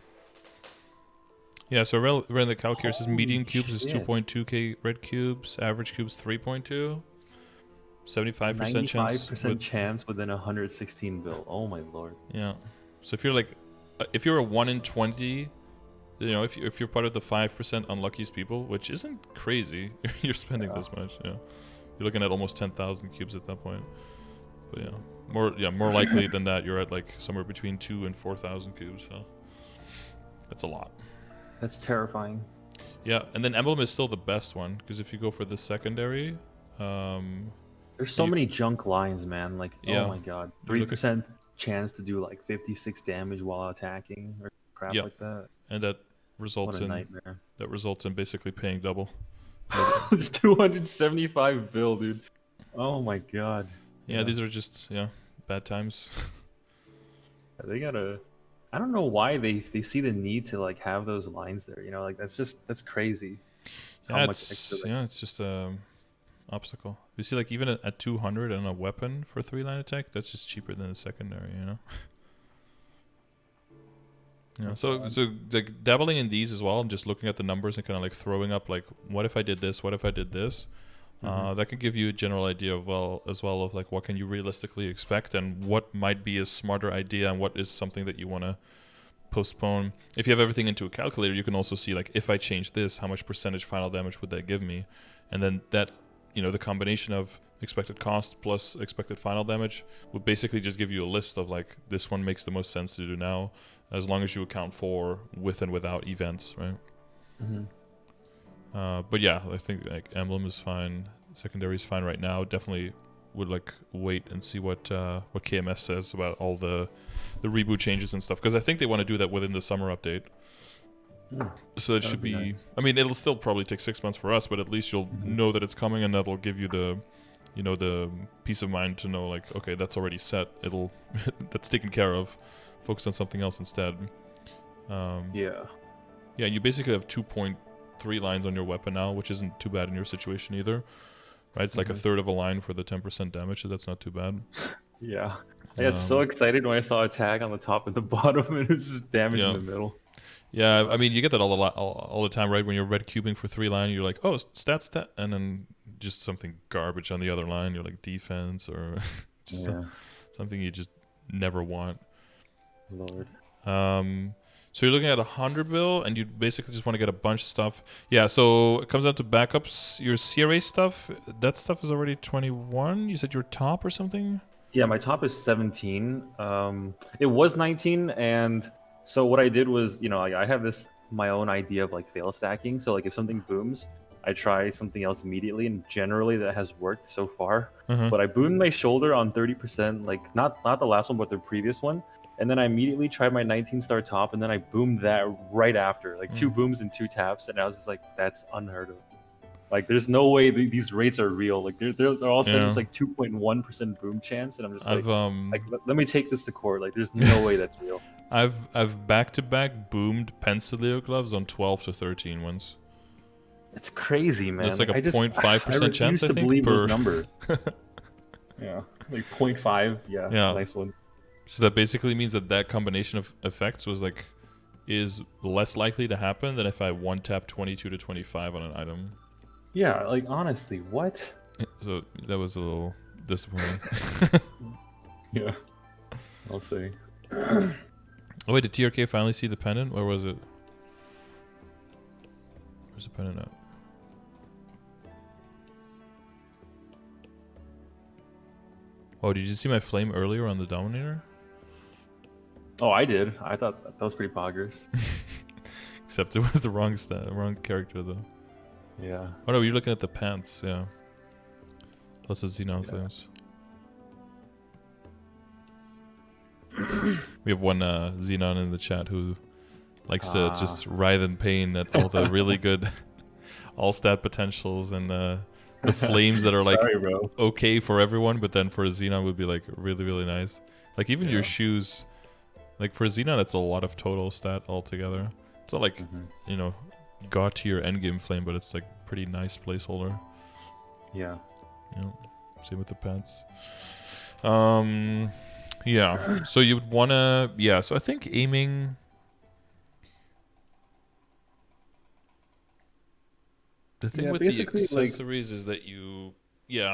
Yeah, so around the calculator says median cubes is 2.2k red cubes, average cubes 3.2, 75% chance. 95% chance within 116 bill. Oh my lord. Yeah. So if you're like, if you're a 1 in 20, you know, if you're part of the 5% unluckiest people, which isn't crazy, you're spending this much. Yeah. You're looking at almost 10,000 cubes at that point. But more likely than that, you're at like somewhere between 2,000 and 4,000 cubes. So that's a lot. That's terrifying. Yeah, and then Emblem is still the best one, because if you go for the secondary... there's so many junk lines, man. Like, oh my god. 3% chance to do like 56 damage while attacking, or crap like that. And that results in... nightmare. That results in basically paying double. It's 275 bill, dude. Oh my god. Yeah, these are just, bad times. They gotta... I don't know why they see the need to like have those lines there. You know, like that's crazy. Yeah, it's just obstacle. You see, like even at 200 and a weapon for 3-line attack, that's just cheaper than the secondary. You know. Yeah. So like dabbling in these as well, and just looking at the numbers and kind of like throwing up like, what if I did this? What if I did this? That can give you a general idea of of like what can you realistically expect and what might be a smarter idea and what is something that you want to postpone. If you have everything into a calculator, you can also see like, if I change this, how much percentage final damage would that give me? And then that, you know, the combination of expected cost plus expected final damage would basically just give you a list of like, this one makes the most sense to do now, as long as you account for with and without events, right? But yeah, I think like Emblem is fine, secondary is fine right now. Definitely would like wait and see what KMS says about all the reboot changes and stuff, because I think they want to do that within the summer update. So it should be nice. I mean, it'll still probably take 6 months for us, but at least you'll know that it's coming, and that'll give you the, you know, the peace of mind to know like, okay, that's already set. It'll that's taken care of. Focus on something else instead. Yeah, you basically have 2.3 lines on your weapon now, which isn't too bad in your situation either, right? It's like a third of a line for the 10% damage, so that's not too bad. Yeah, I got so excited when I saw a tag on the top and the bottom, and it was just damage in the middle. Yeah, I mean, you get that all the time, right? When you're red cubing for 3-line, you're like, oh, stat, and then just something garbage on the other line. You're like defense or just something you just never want. Lord. So you're looking at 100 bill, and you basically just want to get a bunch of stuff. Yeah, so it comes down to backups. Your CRA stuff, that stuff is already 21. You said your top or something? Yeah, my top is 17. It was 19, and so what I did was, you know, I have my own idea of like fail stacking. So like if something booms, I try something else immediately, and generally that has worked so far. Uh-huh. But I boomed my shoulder on 30%, like not the last one, but the previous one. And then I immediately tried my 19-star top, and then I boomed that right after, like 2 booms and 2 taps, and I was just like, that's unheard of. Like, there's no way these rates are real. Like, they're all saying it's like 2.1% boom chance, and I'm just like, let me take this to court. Like, there's no way that's real. I've back-to-back boomed Pencilio gloves on 12 to 13 once. It's crazy, man. That's like a 0.5% chance, I think, believe per... those numbers. Yeah, like 0.5. Yeah, nice one. So that basically means that combination of effects is less likely to happen than if I one-tap 22 to 25 on an item. Yeah, like, honestly, what? So that was a little disappointing. Yeah, I'll say. Oh wait, did TRK finally see the pendant? Where was it? Where's the pendant at? Oh, did you see my flame earlier on the Dominator? Oh, I did. I thought that was pretty poggers. Except it was the wrong character though. Yeah. Oh no, you're looking at the pants, yeah. Plus the Xenon flames. We have one Xenon in the chat who likes to just writhe in pain at all the really good all-stat potentials and the flames that are like okay for everyone, but then for a Xenon would be like really, really nice. Like even your shoes, like for a Xenon, that's a lot of total stat altogether. It's not like, you know, god tier endgame flame, but it's like pretty nice placeholder. Yeah. Yeah. Same with the pants. Yeah. So you would wanna, so I think aiming. The thing with the accessories is that you,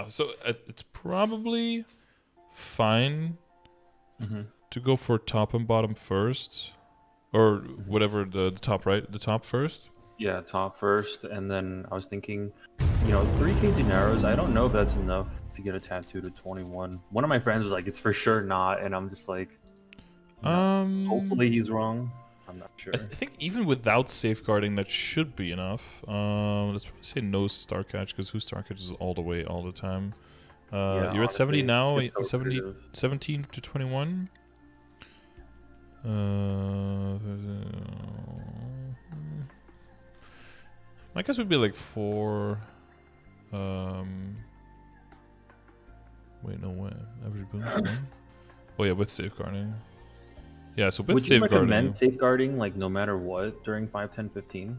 so it's probably fine to go for top and bottom first, or whatever the top, right? The top first. Yeah, top first, and then I was thinking, you know, 3K dineros, I don't know if that's enough to get a tattoo to 21. One of my friends was like, it's for sure not, and I'm just like, hopefully he's wrong. I'm not sure. I think even without safeguarding, that should be enough. Let's probably say no star catch, because who star catches all the way, all the time? You're at 70 now, 17 to 21? My guess would be like 4. Wait, no way. Average bonus 1? Oh yeah, with safeguarding. Yeah, so with safeguarding. Would you recommend safeguarding like no matter what during 5, 10, 15?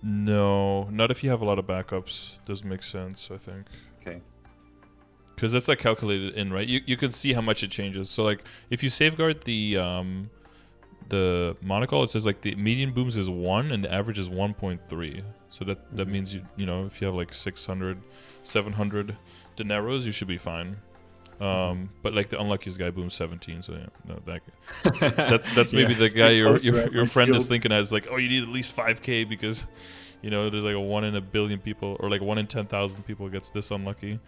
No, not if you have a lot of backups. Doesn't make sense, I think. Okay. Because that's like calculated in, right? You can see how much it changes. So like if you safeguard the monocle, it says like the median booms is 1 and the average is 1.3. So that means you know, if you have like 600, 700 dineros, you should be fine. But like the unluckiest guy booms 17, so yeah, no, that's maybe the guy your friend is thinking as like, oh, you need at least 5K because, you know, there's like a 1 in a billion people, or like 1 in 10,000 people gets this unlucky.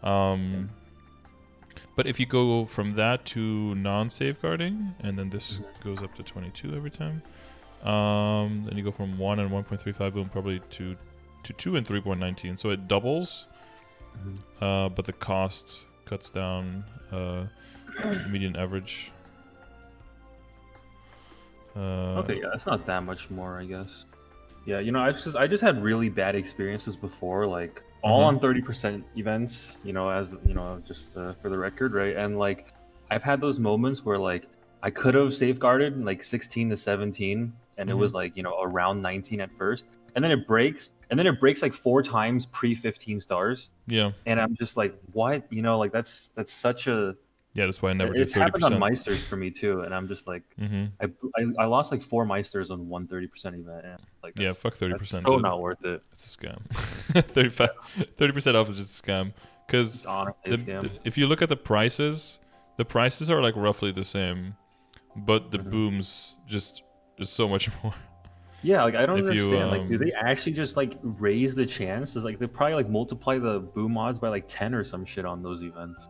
But if you go from that to non-safeguarding, and then this goes up to 22 every time, then you go from 1 and 1.35 boom probably to 2 and 3.19, so it doubles, but the cost cuts down median average. Okay, yeah, that's not that much more, I guess. Yeah, you know, I just had really bad experiences before, like all on 30% events, you know, as you know, just for the record, right? And like I've had those moments where like I could have safeguarded like 16 to 17, and it was like, you know, around 19 at first, and then it breaks like 4 times pre 15 stars. Yeah. And I'm just like, what? You know, like that's such a... Yeah, that's why I never do 30%. It's happened on Meisters for me too, and I'm just like, I lost like 4 Meisters on 1 30% event. And like, yeah, fuck 30%. That's so not worth it. It's a scam. 30% off is just a scam. Because if you look at the prices are like roughly the same, but the booms just is so much more. Yeah, like I don't understand. Like, do they actually just like raise the chances? Like they probably like multiply the boom odds by like 10 or some shit on those events.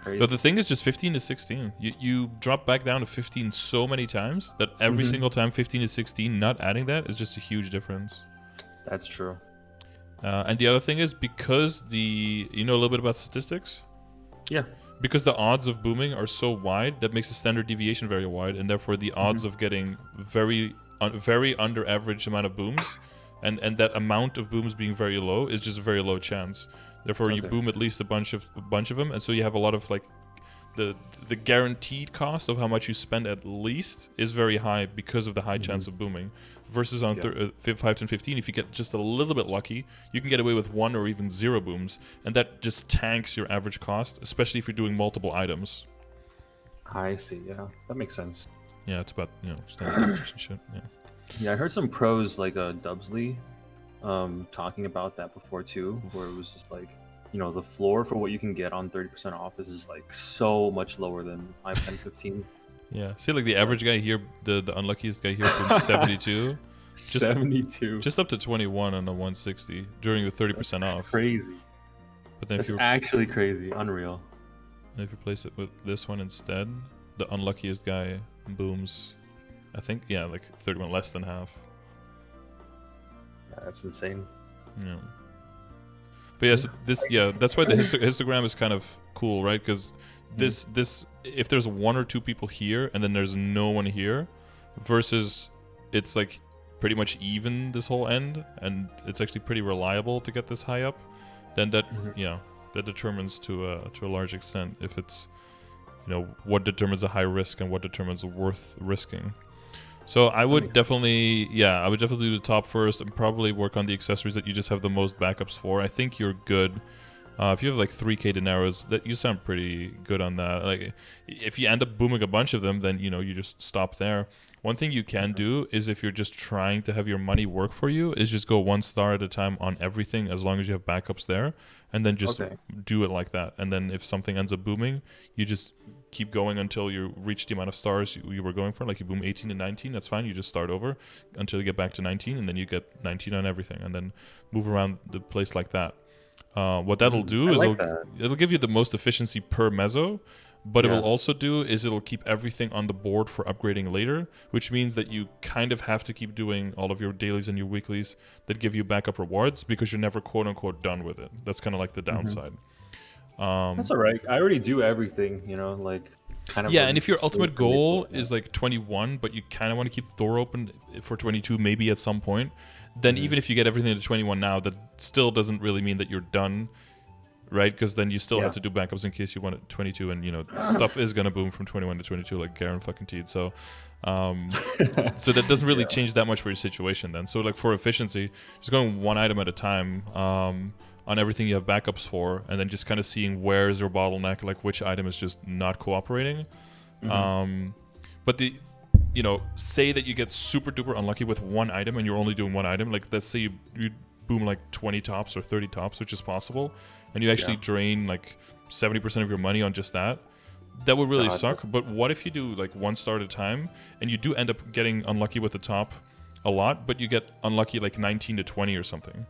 Crazy. But the thing is just 15 to 16. You drop back down to 15 so many times that every single time 15 to 16, not adding that is just a huge difference. That's true. And the other thing is because you know a little bit about statistics? Yeah. Because the odds of booming are so wide, that makes the standard deviation very wide, and therefore the odds of getting very under average amount of booms, and that amount of booms being very low is just a very low chance. Therefore, you boom at least a bunch of them, and so you have a lot of like the guaranteed cost of how much you spend at least is very high because of the high chance of booming. Versus on 5, 10, 15, if you get just a little bit lucky, you can get away with 1 or even 0 booms, and that just tanks your average cost, especially if you're doing multiple items. I see. Yeah, that makes sense. Yeah, it's about standard shit. Yeah. Yeah, I heard some pros like Dubsley talking about that before too, where it was just like, the floor for what you can get on 30% off is like so much lower than 5, 10, 15. Yeah, see, like the average guy here, the unluckiest guy here from 72, just up to 21 on the 160 during the 30% off. Crazy. But then That's actually crazy, unreal. And if you replace it with this one instead, the unluckiest guy booms, I think, like 31, less than half. Yeah, that's insane. Yeah. But yes, that's why the histogram is kind of cool, right? Because this if there's 1 or 2 people here and then there's no one here, versus it's like pretty much even this whole end, and it's actually pretty reliable to get this high up, then that that determines to a large extent if it's what determines a high risk and what determines worth risking. So I would definitely, do the top first and probably work on the accessories that you just have the most backups for. I think you're good. If you have like 3k dineros, that you sound pretty good on that. Like, if you end up booming a bunch of them, then you just stop there. One thing you can do is, if you're just trying to have your money work for you, is just go 1 star at a time on everything, as long as you have backups there, and then just do it like that. And then if something ends up booming, you just keep going until you reach the amount of stars you were going for. Like, you boom 18 to 19, that's fine. You just start over until you get back to 19, and then you get 19 on everything, and then move around the place like that. What that'll do is it'll give you the most efficiency per mezzo, but it will also do is it'll keep everything on the board for upgrading later, which means that you kind of have to keep doing all of your dailies and your weeklies that give you backup rewards, because you're never quote unquote done with it. That's kind of like the downside. That's all right. I already do everything, like kind of. Yeah, and if your ultimate goal is like 21, but you kind of want to keep the door open for 22 maybe at some point, then even if you get everything to 21 now, that still doesn't really mean that you're done, right? Because then you still have to do backups in case you want it 22, and stuff is gonna boom from 21 to 22, like Garen fucking teed. So, so that doesn't really change that much for your situation then. So like for efficiency, just going 1 item at a time on everything you have backups for, and then just kind of seeing where is your bottleneck, like which item is just not cooperating. But say that you get super duper unlucky with 1 item and you're only doing 1 item. Like, let's say you boom like 20 tops or 30 tops, which is possible, and you actually drain like 70% of your money on just that. That would really suck. But what if you do like 1 star at a time, and you do end up getting unlucky with the top a lot, but you get unlucky like 19 to 20 or something?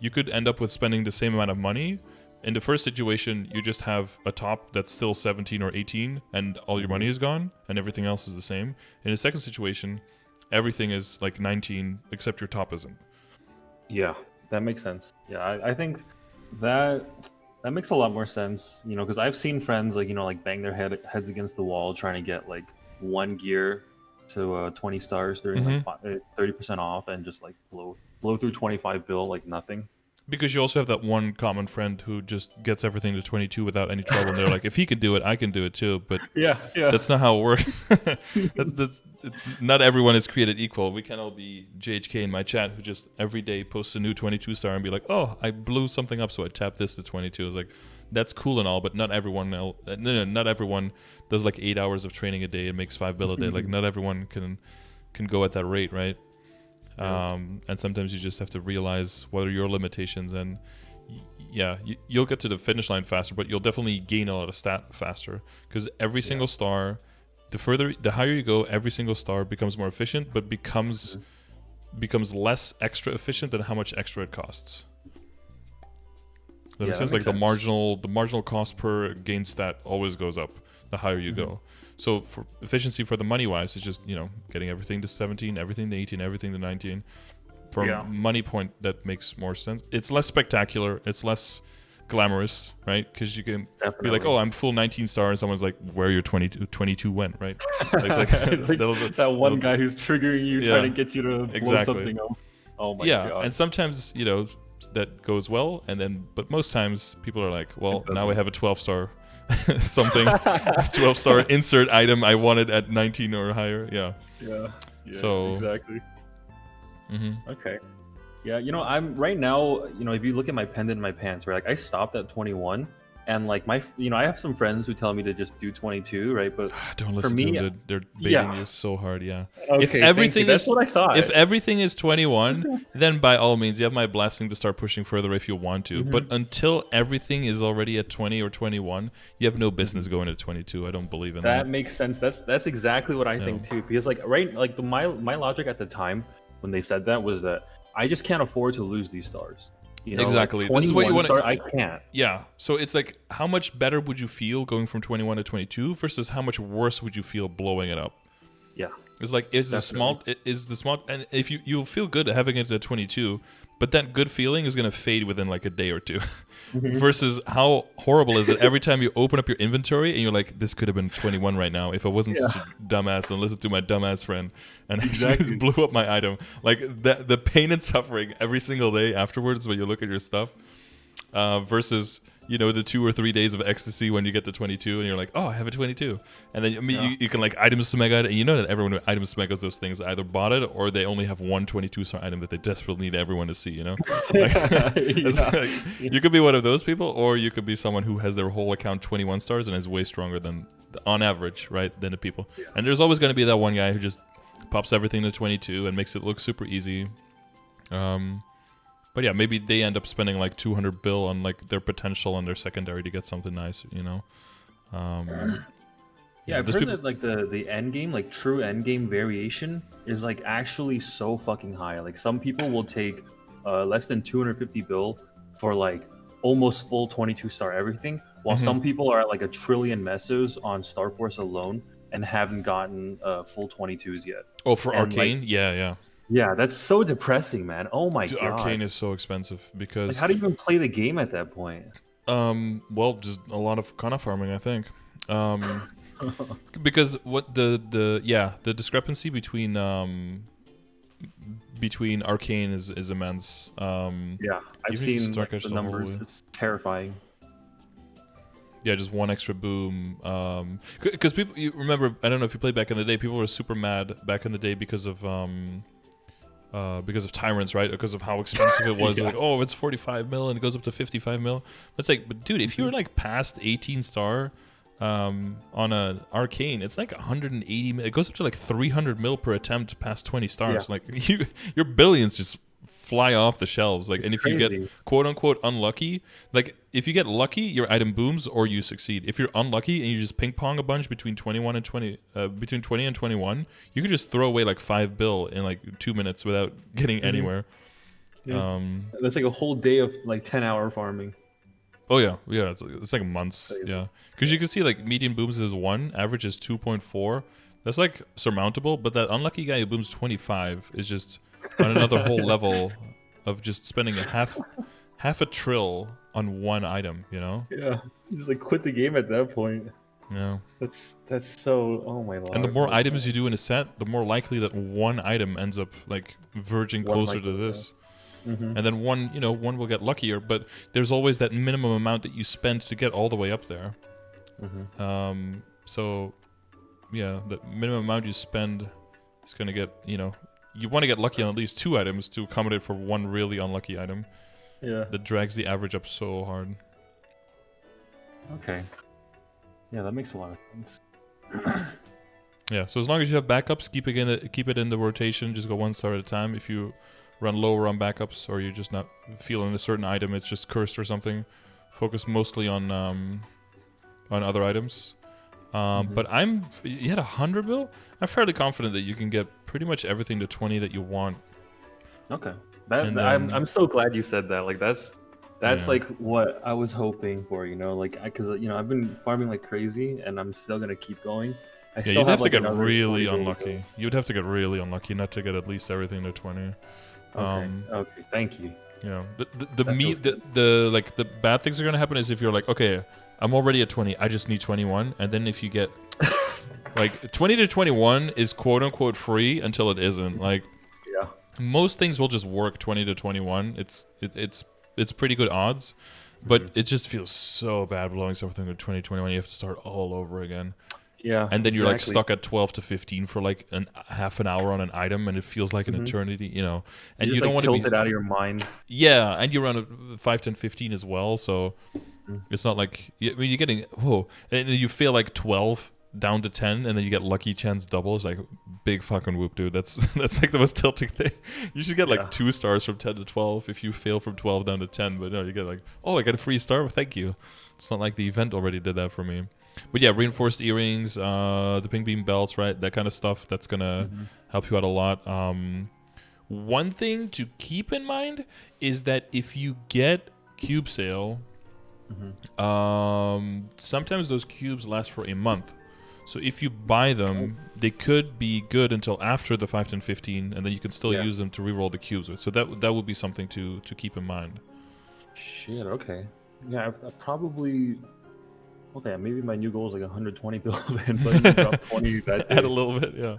You could end up with spending the same amount of money. In the first situation, you just have a top that's still 17 or 18, and all your money is gone, and everything else is the same. In the second situation, everything is like 19, except your top isn't. Yeah, that makes sense. Yeah, I think that makes a lot more sense, because I've seen friends like bang their heads against the wall trying to get like 1 gear to 20 stars during like 30% off, and just like blow through 25 bill like nothing. Because you also have that one common friend who just gets everything to 22 without any trouble. And they're like, if he can do it, I can do it too. But that's not how it works. It's not everyone is created equal. We can't all be JHK in my chat who just every day posts a new 22 star and be like, oh, I blew something up, so I tapped this to 22. It's like, that's cool and all, but not everyone not everyone does like 8 hours of training a day and makes 5 bill a day. Like, not everyone can go at that rate, right? And sometimes you just have to realize what are your limitations, and you'll get to the finish line faster, but you'll definitely gain a lot of stat faster, because every single star, the higher you go, every single star becomes more efficient, but becomes less extra efficient than how much extra it costs. That makes sense. Like the marginal cost per gain stat always goes up the higher you go. So for efficiency for the money wise, it's just getting everything to 17, everything to 18, everything to 19. from money point, that makes more sense. It's less spectacular. It's less glamorous, right? Because you can be like, oh, I'm full 19 star, and someone's like, where your 22 went, right? Like that one guy who's triggering you, trying to get you to blow something up. Oh my god. And sometimes, you know, that goes well, and then, but most times people are like, well, now I have a 12 star something, 12 star insert item I wanted at 19 or higher. Yeah, so exactly. Okay. Yeah, you know, I'm right now, you know, if you look at my pendant in my pants, right, like I stopped at 21, and like my, you know, I have some friends who tell me to just do 22, right? But don't listen to them. They're baiting you so hard. Yeah. Okay, if everything that's what I thought. If everything is 21, then by all means, you have my blessing to start pushing further if you want to. But until everything is already at 20 or 21, you have no business going to 22. I don't believe in that. That makes sense. That's exactly what I think too. Because like my logic at the time when they said that was that I just can't afford to lose these stars. You know, exactly. Like this is what you want to. I can't. Yeah. So it's like, how much better would you feel going from 21 to 22 versus how much worse would you feel blowing it up? Yeah. It's like, is the small, and if you'll feel good having it at 22, but that good feeling is going to fade within like a day or two. Versus how horrible is it every time you open up your inventory and you're like, this could have been 21 right now if I wasn't such a dumbass and listened to my dumbass friend and I just blew up my item. Like the pain and suffering every single day afterwards when you look at your stuff versus, you know, the 2 or 3 days of ecstasy when you get to 22 and you're like, oh, I have a 22. And then you can like items to mega, and you know that everyone who items to megas those things either bought it or they only have one 22 star item that they desperately need everyone to see, you know? Like, you could be one of those people, or you could be someone who has their whole account 21 stars and is way stronger than, on average, right, than the people. And there's always going to be that one guy who just pops everything to 22 and makes it look super easy. But yeah, maybe they end up spending like 200 bill on like their potential on their secondary to get something nice, you know? Yeah, I've heard that like the end game, like true end game variation is like actually so fucking high. Like some people will take less than 250 bill for like almost full 22 star everything, while some people are at like 1 trillion mesos on Starforce alone and haven't gotten full 22s yet. Oh, for Arcane? Like, yeah. Yeah, that's so depressing, man. Oh my god. Arcane is so expensive because... Like, how do you even play the game at that point? Well, just a lot of Kana farming, I think. Because what the discrepancy between Arcane is immense. Yeah, I've seen like, the numbers. It's terrifying. Yeah, just one extra boom. Because people, you remember, I don't know if you played back in the day, people were super mad back in the day because of Tyrants, right? Because of how expensive it was. Like, oh, it's 45 mil and it goes up to 55 mil. But it's like, but dude, if you're like past 18 star on an Arcane, it's like 180 mil. It goes up to like 300 mil per attempt past 20 stars. Like your billions just fly off the shelves. Like, and if you get quote unquote unlucky, like if you get lucky, your item booms or you succeed. If you're unlucky and you just ping pong a bunch between 21 and 20, between 20 and 21, you could just throw away like 5 bill in like 2 minutes without getting anywhere. Yeah. That's like a whole day of like 10-hour farming. Oh yeah, it's like months. Yeah, because you can see like median booms is 1, average is 2.4. That's like surmountable, but that unlucky guy who booms 25 is just on another whole level of just spending half a trill on one item, you know? Yeah, you just like quit the game at that point. Yeah, that's so, oh my lord. And the more items you do in a set, the more likely that one item ends up like verging closer to this. And then one will get luckier, but there's always that minimum amount that you spend to get all the way up there. So yeah, the minimum amount you spend is gonna get, you want to get lucky on at least 2 items to accommodate for one really unlucky item. Yeah. That drags the average up so hard. Okay. Yeah, that makes a lot of sense. Yeah, so as long as you have backups, keep it in the rotation. Just go 1 star at a time. If you run lower on backups or you're just not feeling a certain item, it's just cursed or something, focus mostly on other items. But you had 100 bill? I'm fairly confident that you can get pretty much everything to 20 that you want. Okay. I'm so glad you said that. Like that's like what I was hoping for, like because I've been farming like crazy and I'm still gonna keep going. You'd have to get really unlucky. You'd have to get really unlucky not to get at least everything to 20. Okay. Thank you. You know, That the bad things are gonna happen is if you're like, okay, I'm already at 20, I just need 21, and then if you get like 20 to 21 is quote unquote free until it isn't. Like, Yeah. most things will just work 20 to 21. It's pretty good odds, but it just feels so bad blowing something to 2021. You have to start all over again. Yeah. And then you're like stuck at 12 to 15 for like half an hour on an item, and it feels like an eternity, you know. And you don't want to be tilted out of your mind. Yeah, and you're on a 5, 10, 15 as well, so it's not like I mean, you're getting and you feel like 12 down to 10, and then you get lucky chance doubles. Like, big fucking whoop, dude. That's like the most tilting thing. You should get like 2 stars from 10 to 12 if you fail from 12 down to 10, but no, you get like, oh, I got a free star, thank you. It's not like the event already did that for me. But yeah, reinforced earrings, the ping beam belts, right? That kind of stuff, that's gonna help you out a lot. One thing to keep in mind is that if you get cube sale, sometimes those cubes last for a month. So if you buy them, they could be good until after the 5, 10, 15, and then you can still use them to reroll the cubes with. So that would be something to keep in mind. Shit, okay. Yeah, I probably... Okay, maybe my new goal is like 120 build-in, so I can drop 20 that day. Add a little bit, yeah.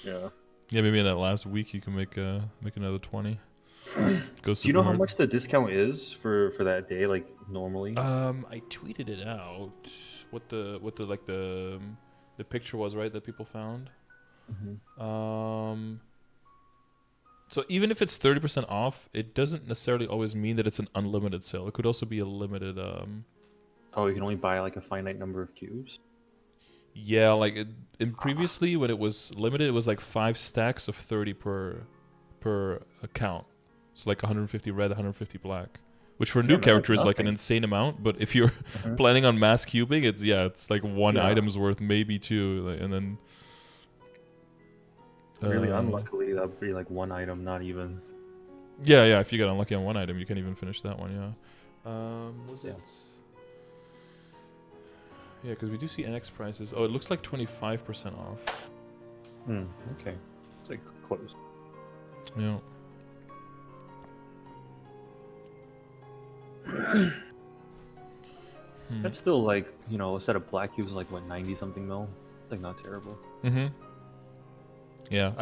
Yeah. Yeah, maybe in that last week you can make another 20. Do you know how much the discount is for that day, like normally? I tweeted it out. What the picture was, right, that people found. So even if it's 30% off, it doesn't necessarily always mean that it's an unlimited sale. It could also be a limited. Oh, you can only buy like a finite number of cubes? Yeah, like previously when it was limited, it was like 5 stacks of 30 per account. So like 150 red, 150 black. Which for a new character is like an insane amount, but if you're planning on mass cubing, it's like 1 item's worth, maybe 2, like, and then... Really unluckily, that would be like 1 item, not even... Yeah, if you get unlucky on 1 item, you can't even finish that one, yeah. Was it... Yeah, because we do see NX prices. Oh, it looks like 25% off. Okay. It's like close. Yeah. That's still like, you know, a set of black cubes is like, what, 90 something mil? It's like not terrible. Yeah,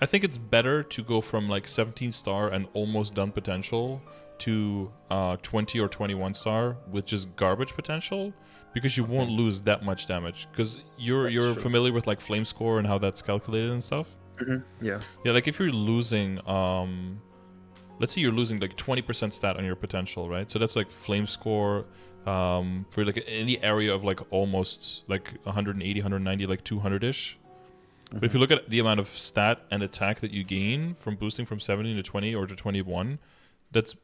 I think it's better to go from like 17 star and almost done potential to 20 or 21 star with just garbage potential, because you won't lose that much damage, because you're familiar with like flame score and how that's calculated and stuff. Yeah, like if you're losing let's say you're losing like 20% stat on your potential, right? So that's like flame score for like any area of like almost like 180, 190, like 200-ish. But if you look at the amount of stat and attack that you gain from boosting from 17 to 20 or to 21, that's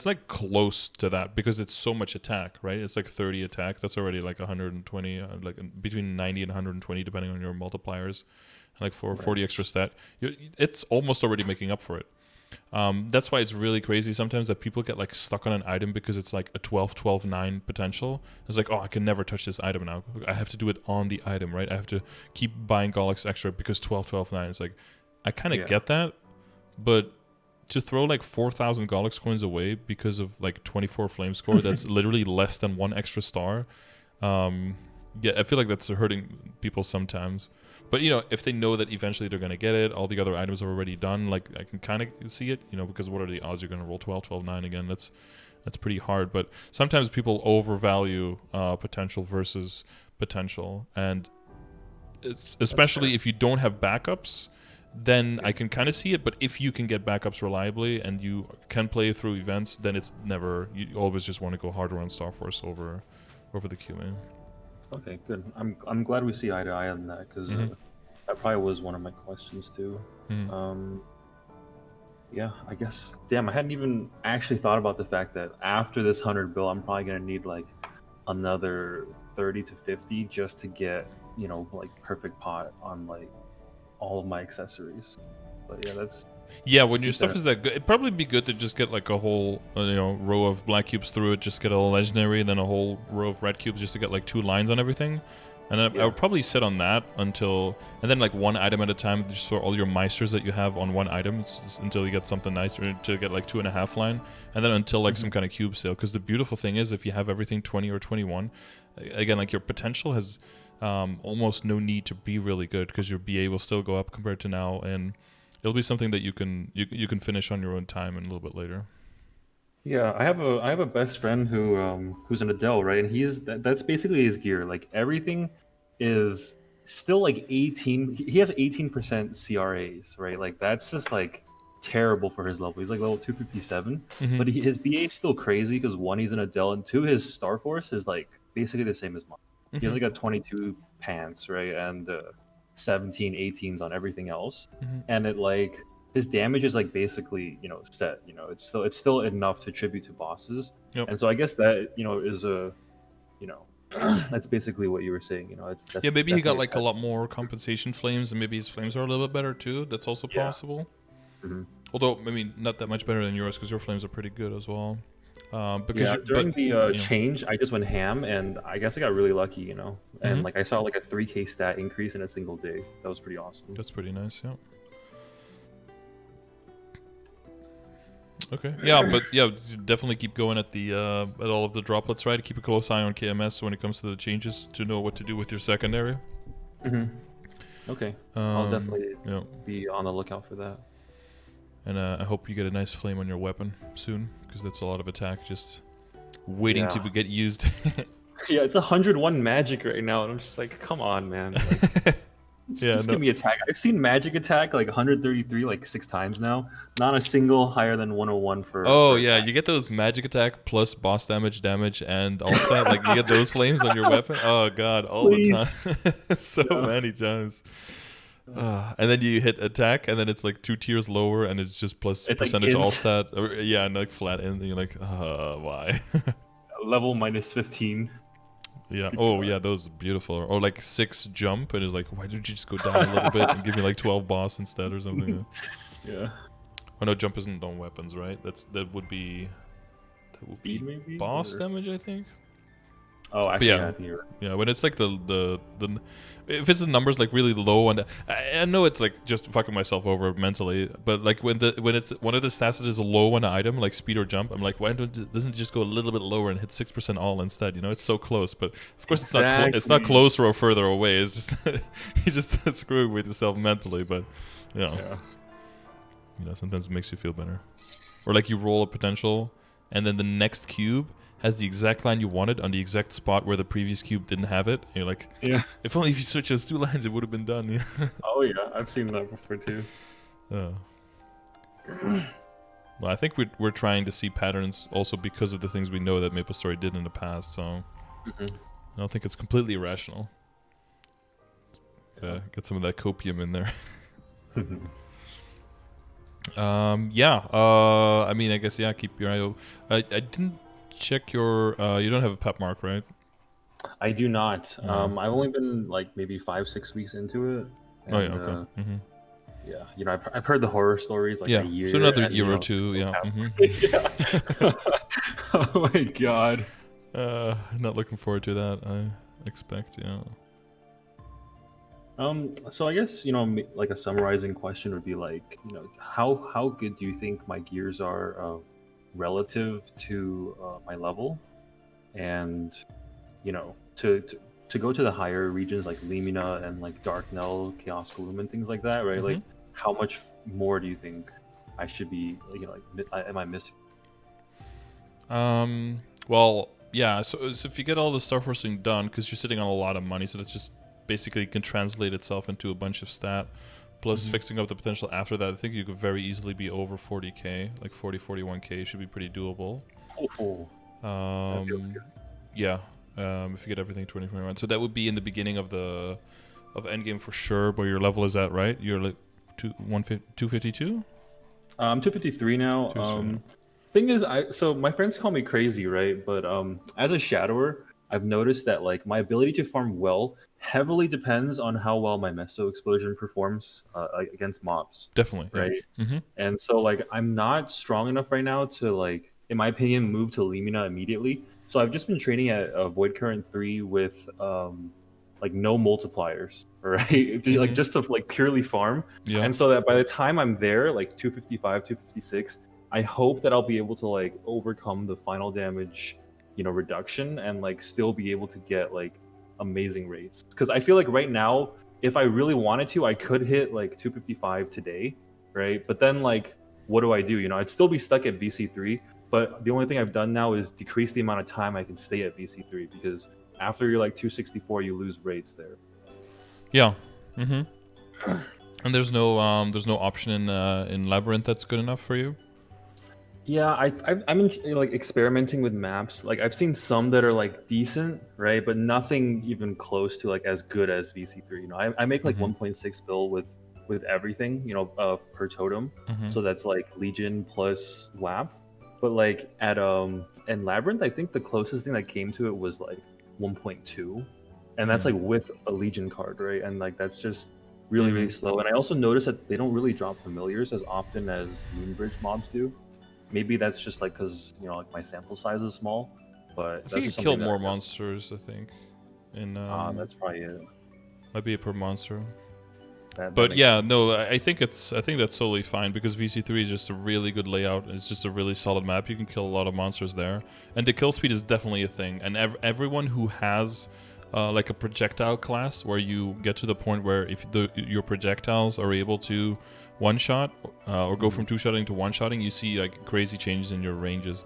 like close to that, because it's so much attack, right? It's like 30 attack. That's already like 120, like between 90 and 120 depending on your multipliers. And like for 40 extra stat, it's almost already making up for it. That's why it's really crazy sometimes that people get like stuck on an item because it's like a 12-12-9 potential. It's like, oh, I can never touch this item now. I have to do it on the item, right? I have to keep buying Golex extra because 12-12-9. It's like, I kind of get that, but to throw like 4,000 Golex coins away because of like 24 flame score, that's literally less than 1 extra star. Yeah, I feel like that's hurting people sometimes. But, you know, if they know that eventually they're going to get it, all the other items are already done, like, I can kind of see it, you know, because what are the odds you're going to roll 12-12-9 again? That's pretty hard. But sometimes people overvalue potential versus potential. And it's, especially if you don't have backups, then I can kind of see it. But if you can get backups reliably and you can play through events, then it's never, you always just want to go harder on Starforce over the Q-Man. Okay, good. I'm glad we see eye to eye on that, because that probably was one of my questions too. Yeah, I guess. Damn, I hadn't even actually thought about the fact that after this 100 bill, I'm probably gonna need like another 30 to 50 just to get, you know, like perfect pot on like all of my accessories. But yeah, that's. Yeah, when your stuff is that good, it'd probably be good to just get like a whole, you know, row of black cubes through it, just get a legendary, and then a whole row of red cubes just to get like 2 lines on everything. And I would probably sit on that until, and then like one item at a time, just for all your Meisters that you have on one item until you get something nice, or until you get like 2.5 line, and then until like some kind of cube sale. Because the beautiful thing is, if you have everything 20 or 21, again, like your potential has almost no need to be really good, because your BA will still go up compared to now, and it'll be something that you can finish on your own time and a little bit later. Yeah, I have a best friend who's an Adele, right? And that's basically his gear. Like everything is still like 18. He has 18% CRAs, right? Like that's just like terrible for his level. He's like level 257, but his BA is still crazy because one, he's an Adele, and two, his Starforce is like basically the same as mine. He has like a 22 pants, right? And 17, 18s on everything else, and it like. His damage is like basically, set. It's still enough to tribute to bosses. Yep. And so I guess that is a, that's basically what you were saying. That's maybe he got like a lot more compensation flames, and maybe his flames are a little bit better too. That's also possible. Although I mean, not that much better than yours, because your flames are pretty good as well. Because during the change, I just went ham, and I guess I got really lucky, and like I saw like a 3K stat increase in a single day. That was pretty awesome. That's pretty nice, yeah. Okay. Yeah, but definitely keep going at the at all of the droplets, right? Keep a close eye on KMS when it comes to the changes to know what to do with your secondary. Okay. I'll definitely be on the lookout for that. And I hope you get a nice flame on your weapon soon, because that's a lot of attack just waiting to get used. Yeah, it's 101 magic right now, and I'm just like, come on, man. Like, just give me attack. I've seen magic attack like 133 like 6 times now. Not a single higher than 101 for. Oh for yeah, attack. You get those magic attack plus boss damage, and all that. Like you get those flames on your weapon. Oh god, all the time. So many times. And then you hit attack, and then it's like 2 tiers lower, and it's just plus it's percentage like all stat. And like flat in. And you're like, why? Level minus 15. Yeah. Oh, yeah. Those are beautiful. Or like 6 jump, and it's like, why did you just go down a little bit and give me like 12 boss instead or something? Yeah. Oh no, jump isn't on weapons, right? That would be maybe? Boss damage, I think. Oh, actually, yeah. When it's like the if it's the numbers like really low, and I know it's like just fucking myself over mentally, but like when it's one of the stats that is low on an item, like speed or jump, I'm like, why doesn't it just go a little bit lower and hit 6% all instead? It's so close, but of course it's not closer or further away. It's just you just screwing with yourself mentally, but sometimes it makes you feel better. Or like you roll a potential, and then the next cube has the exact line you wanted on the exact spot where the previous cube didn't have it. And you're like, if only if you switch those 2 lines, it would have been done. Yeah. Oh yeah, I've seen that before too. Well, I think we're trying to see patterns also because of the things we know that MapleStory did in the past. So I don't think it's completely irrational. Get some of that copium in there. I mean, I guess keep your eye open. I didn't check your you don't have a pep mark, right? I do not. I've only been like maybe 5-6 weeks into it. And, okay. Yeah, I've heard the horror stories like a year. So another year or two, yeah. Oh my god. Not looking forward to that. I expect, So I guess like a summarizing question would be like, how good do you think my gears are relative to my level, and to go to the higher regions like Limina and like Darknell, Chaos Gloom, and things like that, right? Like, how much more do you think I should be? Am I missing? Well, yeah. So if you get all the Starforcing done, because you're sitting on a lot of money, so that's just basically can translate itself into a bunch of stat. Plus fixing up the potential after that, I think you could very easily be over 40k, like 40, 41k should be pretty doable. That feels good. Yeah. If you get everything 2021, so that would be in the beginning of endgame for sure. But your level is at, right? You're like 252. I'm 253 now. Thing is, so my friends call me crazy, right? But as a shadower, I've noticed that like my ability to farm well heavily depends on how well my Meso explosion performs against mobs. Definitely, right? And so like I'm not strong enough right now to like, in my opinion, move to Limina immediately. So I've just been training at Void Current 3 with like no multipliers, right? Like just to like purely farm. Yeah. And so that by the time I'm there, like 255, 256, I hope that I'll be able to like overcome the final damage, reduction and like still be able to get like amazing rates. Because I feel like right now, if I really wanted to, I could hit like 255 today, right? But then like, what do I do? I'd still be stuck at VC3, but the only thing I've done now is decrease the amount of time I can stay at VC3 because after you're like 264, you lose rates there. Yeah. And there's no option in Labyrinth that's good enough for you. Yeah, I'm like experimenting with maps. Like I've seen some that are like decent, right? But nothing even close to like as good as VC3. I make like 1.6 bill with everything, per totem. So that's like Legion plus WAP. But like at in Labyrinth, I think the closest thing that came to it was like 1.2, and that's like with a Legion card, right? And like that's just really really slow. And I also noticed that they don't really drop familiars as often as Moonbridge mobs do. Maybe that's just like because like my sample size is small, but I think you killed more monsters. I think in that's probably it. Might be per monster. But yeah, no, I think that's totally fine because VC3 is just a really good layout. It's just a really solid map. You can kill a lot of monsters there, and the kill speed is definitely a thing. And everyone who has like a projectile class where you get to the point where if your projectiles are able to one-shot or go from two-shotting to one-shotting, you see like crazy changes in your ranges.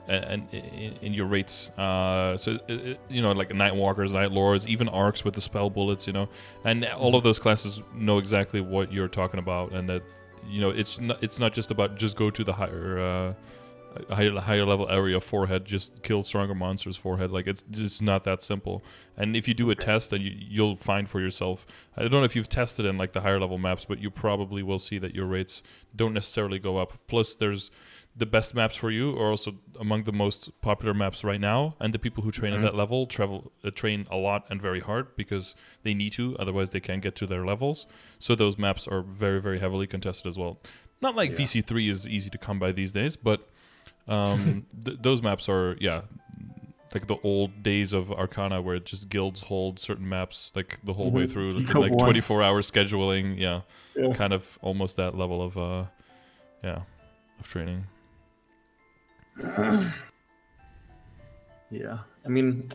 And in your rates, so like Nightwalkers, Night Lords, even Arcs with the spell bullets, and all of those classes know exactly what you're talking about, and that it's not just about just go to the higher level area forehead, just kill stronger monsters forehead. Like it's just not that simple. And if you do a test, then you'll find for yourself. I don't know if you've tested in like the higher level maps, but you probably will see that your rates don't necessarily go up. Plus, there's the best maps for you are also among the most popular maps right now, and the people who train at that level train a lot and very hard because they need to, otherwise they can't get to their levels. So those maps are very, very heavily contested as well. Not like VC3 is easy to come by these days, but those maps are, like the old days of Arcana where just guilds hold certain maps like the whole way through, like 24-hour scheduling, kind of almost that level of training. Yeah, I mean,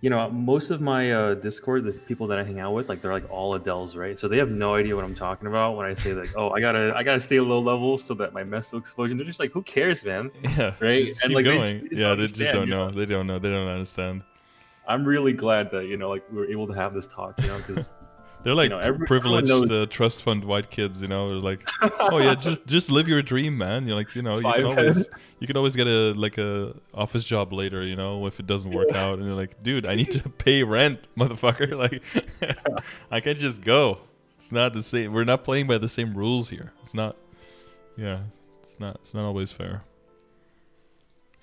most of my Discord, the people that I hang out with, like they're like all Adels, right? So they have no idea what I'm talking about when I say like, oh, I gotta stay low level so that my Mesto explosion. They're just like, who cares, man? Yeah, right. Just and keep like, going. They just don't know. know. They don't know. They don't understand. I'm really glad that like we were able to have this talk, because. They're like privileged trust fund white kids, They're like, oh yeah, just live your dream, man. You're like, you can always get a office job later, if it doesn't work out. And you're like, dude, I need to pay rent, motherfucker. Like, I can't just go. It's not the same. We're not playing by the same rules here. It's not. Yeah, it's not always fair.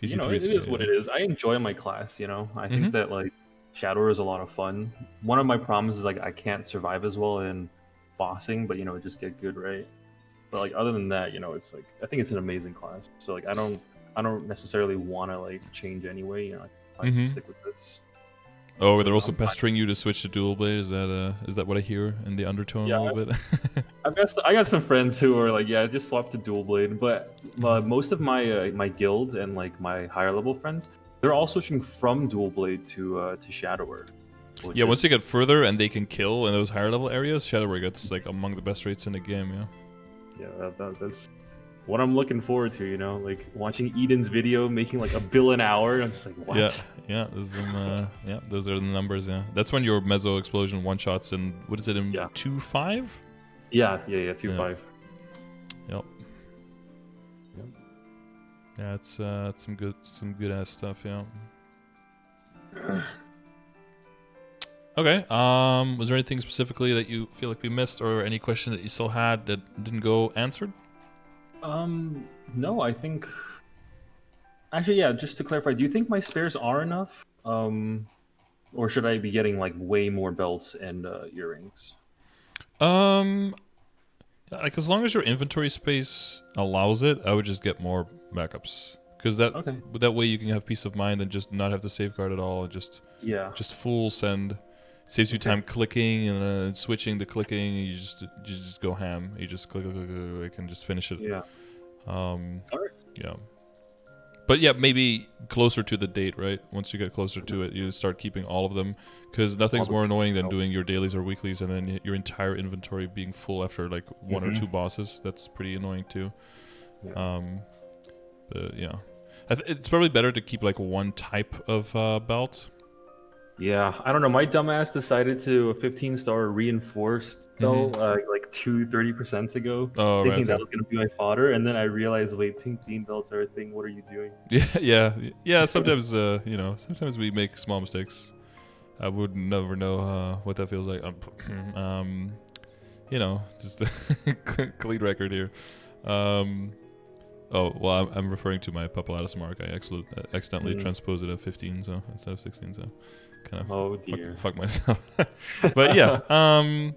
It is what it is. I enjoy my class. I think that like. Shadow is a lot of fun. One of my problems is like I can't survive as well in bossing, but just get good, right? But like other than that, it's like I think it's an amazing class. So like I don't necessarily want to like change anyway. I can stick with this. Oh, they're also pestering you to switch to dual blade. Is that what I hear in the undertone a little bit? I got some friends who are like, just swap to dual blade. But most of my my guild and like my higher level friends, they're all switching from dual blade to Shadower. Yeah, once they get further and they can kill in those higher level areas, Shadower gets like among the best rates in the game. Yeah, that's what I'm looking forward to. Like watching Eden's video making like $1 billion an hour. I'm just like, what? Yeah, those are the numbers. Yeah, that's when your Meso explosion one shots in what is it in 2.5? Yeah, 2.5. Yep. Yeah, it's some good ass stuff. Yeah. Okay. Was there anything specifically that you feel like we missed, or any question that you still had that didn't go answered? No, I think. Actually, yeah. Just to clarify, do you think my spares are enough? Or should I be getting like way more belts and earrings? Like as long as your inventory space allows it, I would just get more backups. because that way you can have peace of mind and just not have to safeguard at all. Just full send. Saves you time clicking and switching the clicking. You just go ham. You just click and just finish it. Yeah. All right. Yeah. But yeah, maybe closer to the date, right? Once you get closer to it, you start keeping all of them, because nothing's more annoying than doing your dailies or weeklies and then your entire inventory being full after like one or two bosses. That's pretty annoying too. Yeah. But yeah, it's probably better to keep like one type of belt. Yeah, I don't know. My dumbass decided to a 15-star reinforced though, like 30% ago, thinking that was gonna be my fodder, and then I realized, wait, pink bean belts are a thing. What are you doing? Yeah. Sometimes sometimes we make small mistakes. I would never know what that feels like. Just a clean record here. Oh, well, I'm referring to my Papalatus mark. I accidentally transposed it at 15, so instead of 16, so kind of fuck myself. But yeah, that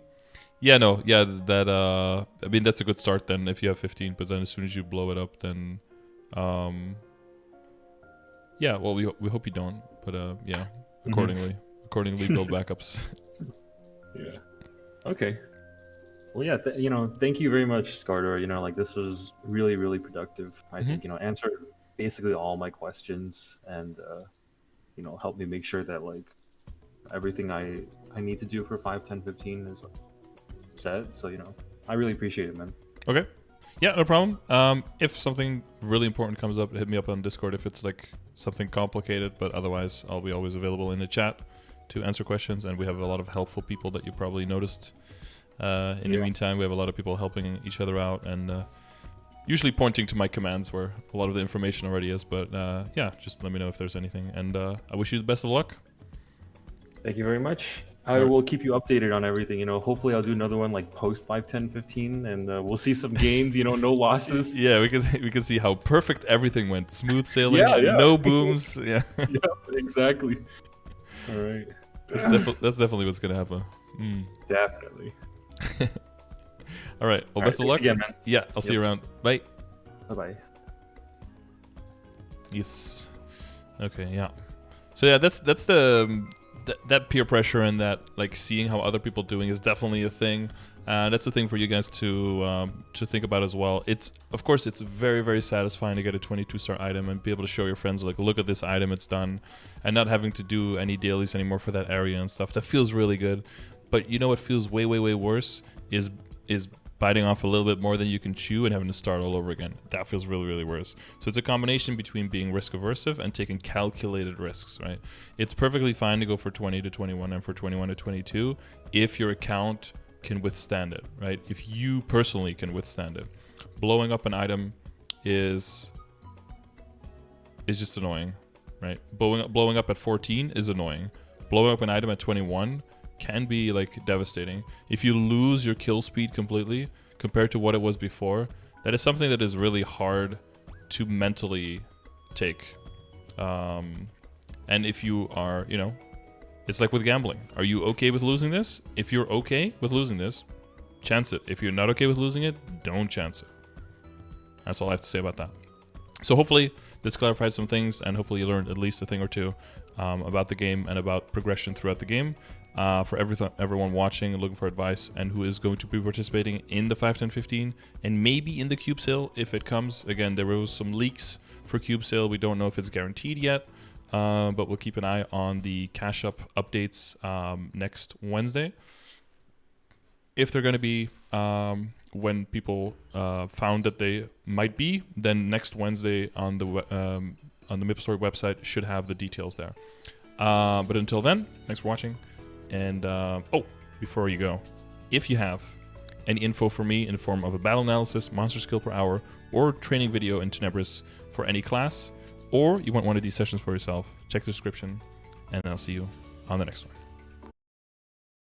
I mean, that's a good start then if you have 15, but then as soon as you blow it up, then well, we hope you don't, but accordingly build backups. Yeah. Okay. Well, yeah, thank you very much, Scardor. Like this was really, really productive. I think, answered basically all my questions and, helped me make sure that like everything I need to do for 5, 10, 15 is set. So, I really appreciate it, man. Okay. Yeah, no problem. If something really important comes up, hit me up on Discord if it's like something complicated, but otherwise I'll be always available in the chat to answer questions, and we have a lot of helpful people that you probably noticed. In the meantime, we have a lot of people helping each other out and usually pointing to my commands where a lot of the information already is. But just let me know if there's anything. And I wish you the best of luck. Thank you very much. I will keep you updated on everything. Hopefully I'll do another one like post 5, 10, 15, and we'll see some gains. No losses. Yeah, we can see how perfect everything went. Smooth sailing, no booms. Yeah. Yeah, exactly. All right. That's definitely what's gonna happen. Definitely. All right. Well, best of luck. Again, man. Yeah, I'll see you around. Bye. Bye-bye. Yes. Okay. Yeah. So yeah, that's the that peer pressure and that like seeing how other people doing is definitely a thing. That's the thing for you guys to think about as well. Of course it's very, very satisfying to get a 22-star item and be able to show your friends like, look at this item, it's done, and not having to do any dailies anymore for that area and stuff. That feels really good. But you know what feels way, way, way worse is biting off a little bit more than you can chew and having to start all over again. That feels really, really worse. So it's a combination between being risk aversive and taking calculated risks, right? It's perfectly fine to go for 20 to 21 and for 21 to 22 if your account can withstand it, right? If you personally can withstand it. Blowing up an item is just annoying, right? Blowing up at 14 is annoying. Blowing up an item at 21 can be like devastating. If you lose your kill speed completely compared to what it was before, that is something that is really hard to mentally take. And if you are, it's like with gambling. Are you okay with losing this? If you're okay with losing this, chance it. If you're not okay with losing it, don't chance it. That's all I have to say about that. So hopefully this clarifies some things, and hopefully you learned at least a thing or two about the game and about progression throughout the game. For everyone watching and looking for advice and who is going to be participating in the 5, 10, 15 and maybe in the cube sale if it comes. Again, there was some leaks for cube sale. We don't know if it's guaranteed yet, but we'll keep an eye on the cash up updates next Wednesday. If they're going to be when people found that they might be, then next Wednesday on the MapleStory website should have the details there. But until then, thanks for watching. And, before you go, if you have any info for me in the form of a battle analysis, monster skill per hour, or training video in Tenebris for any class, or you want one of these sessions for yourself, check the description, and I'll see you on the next one.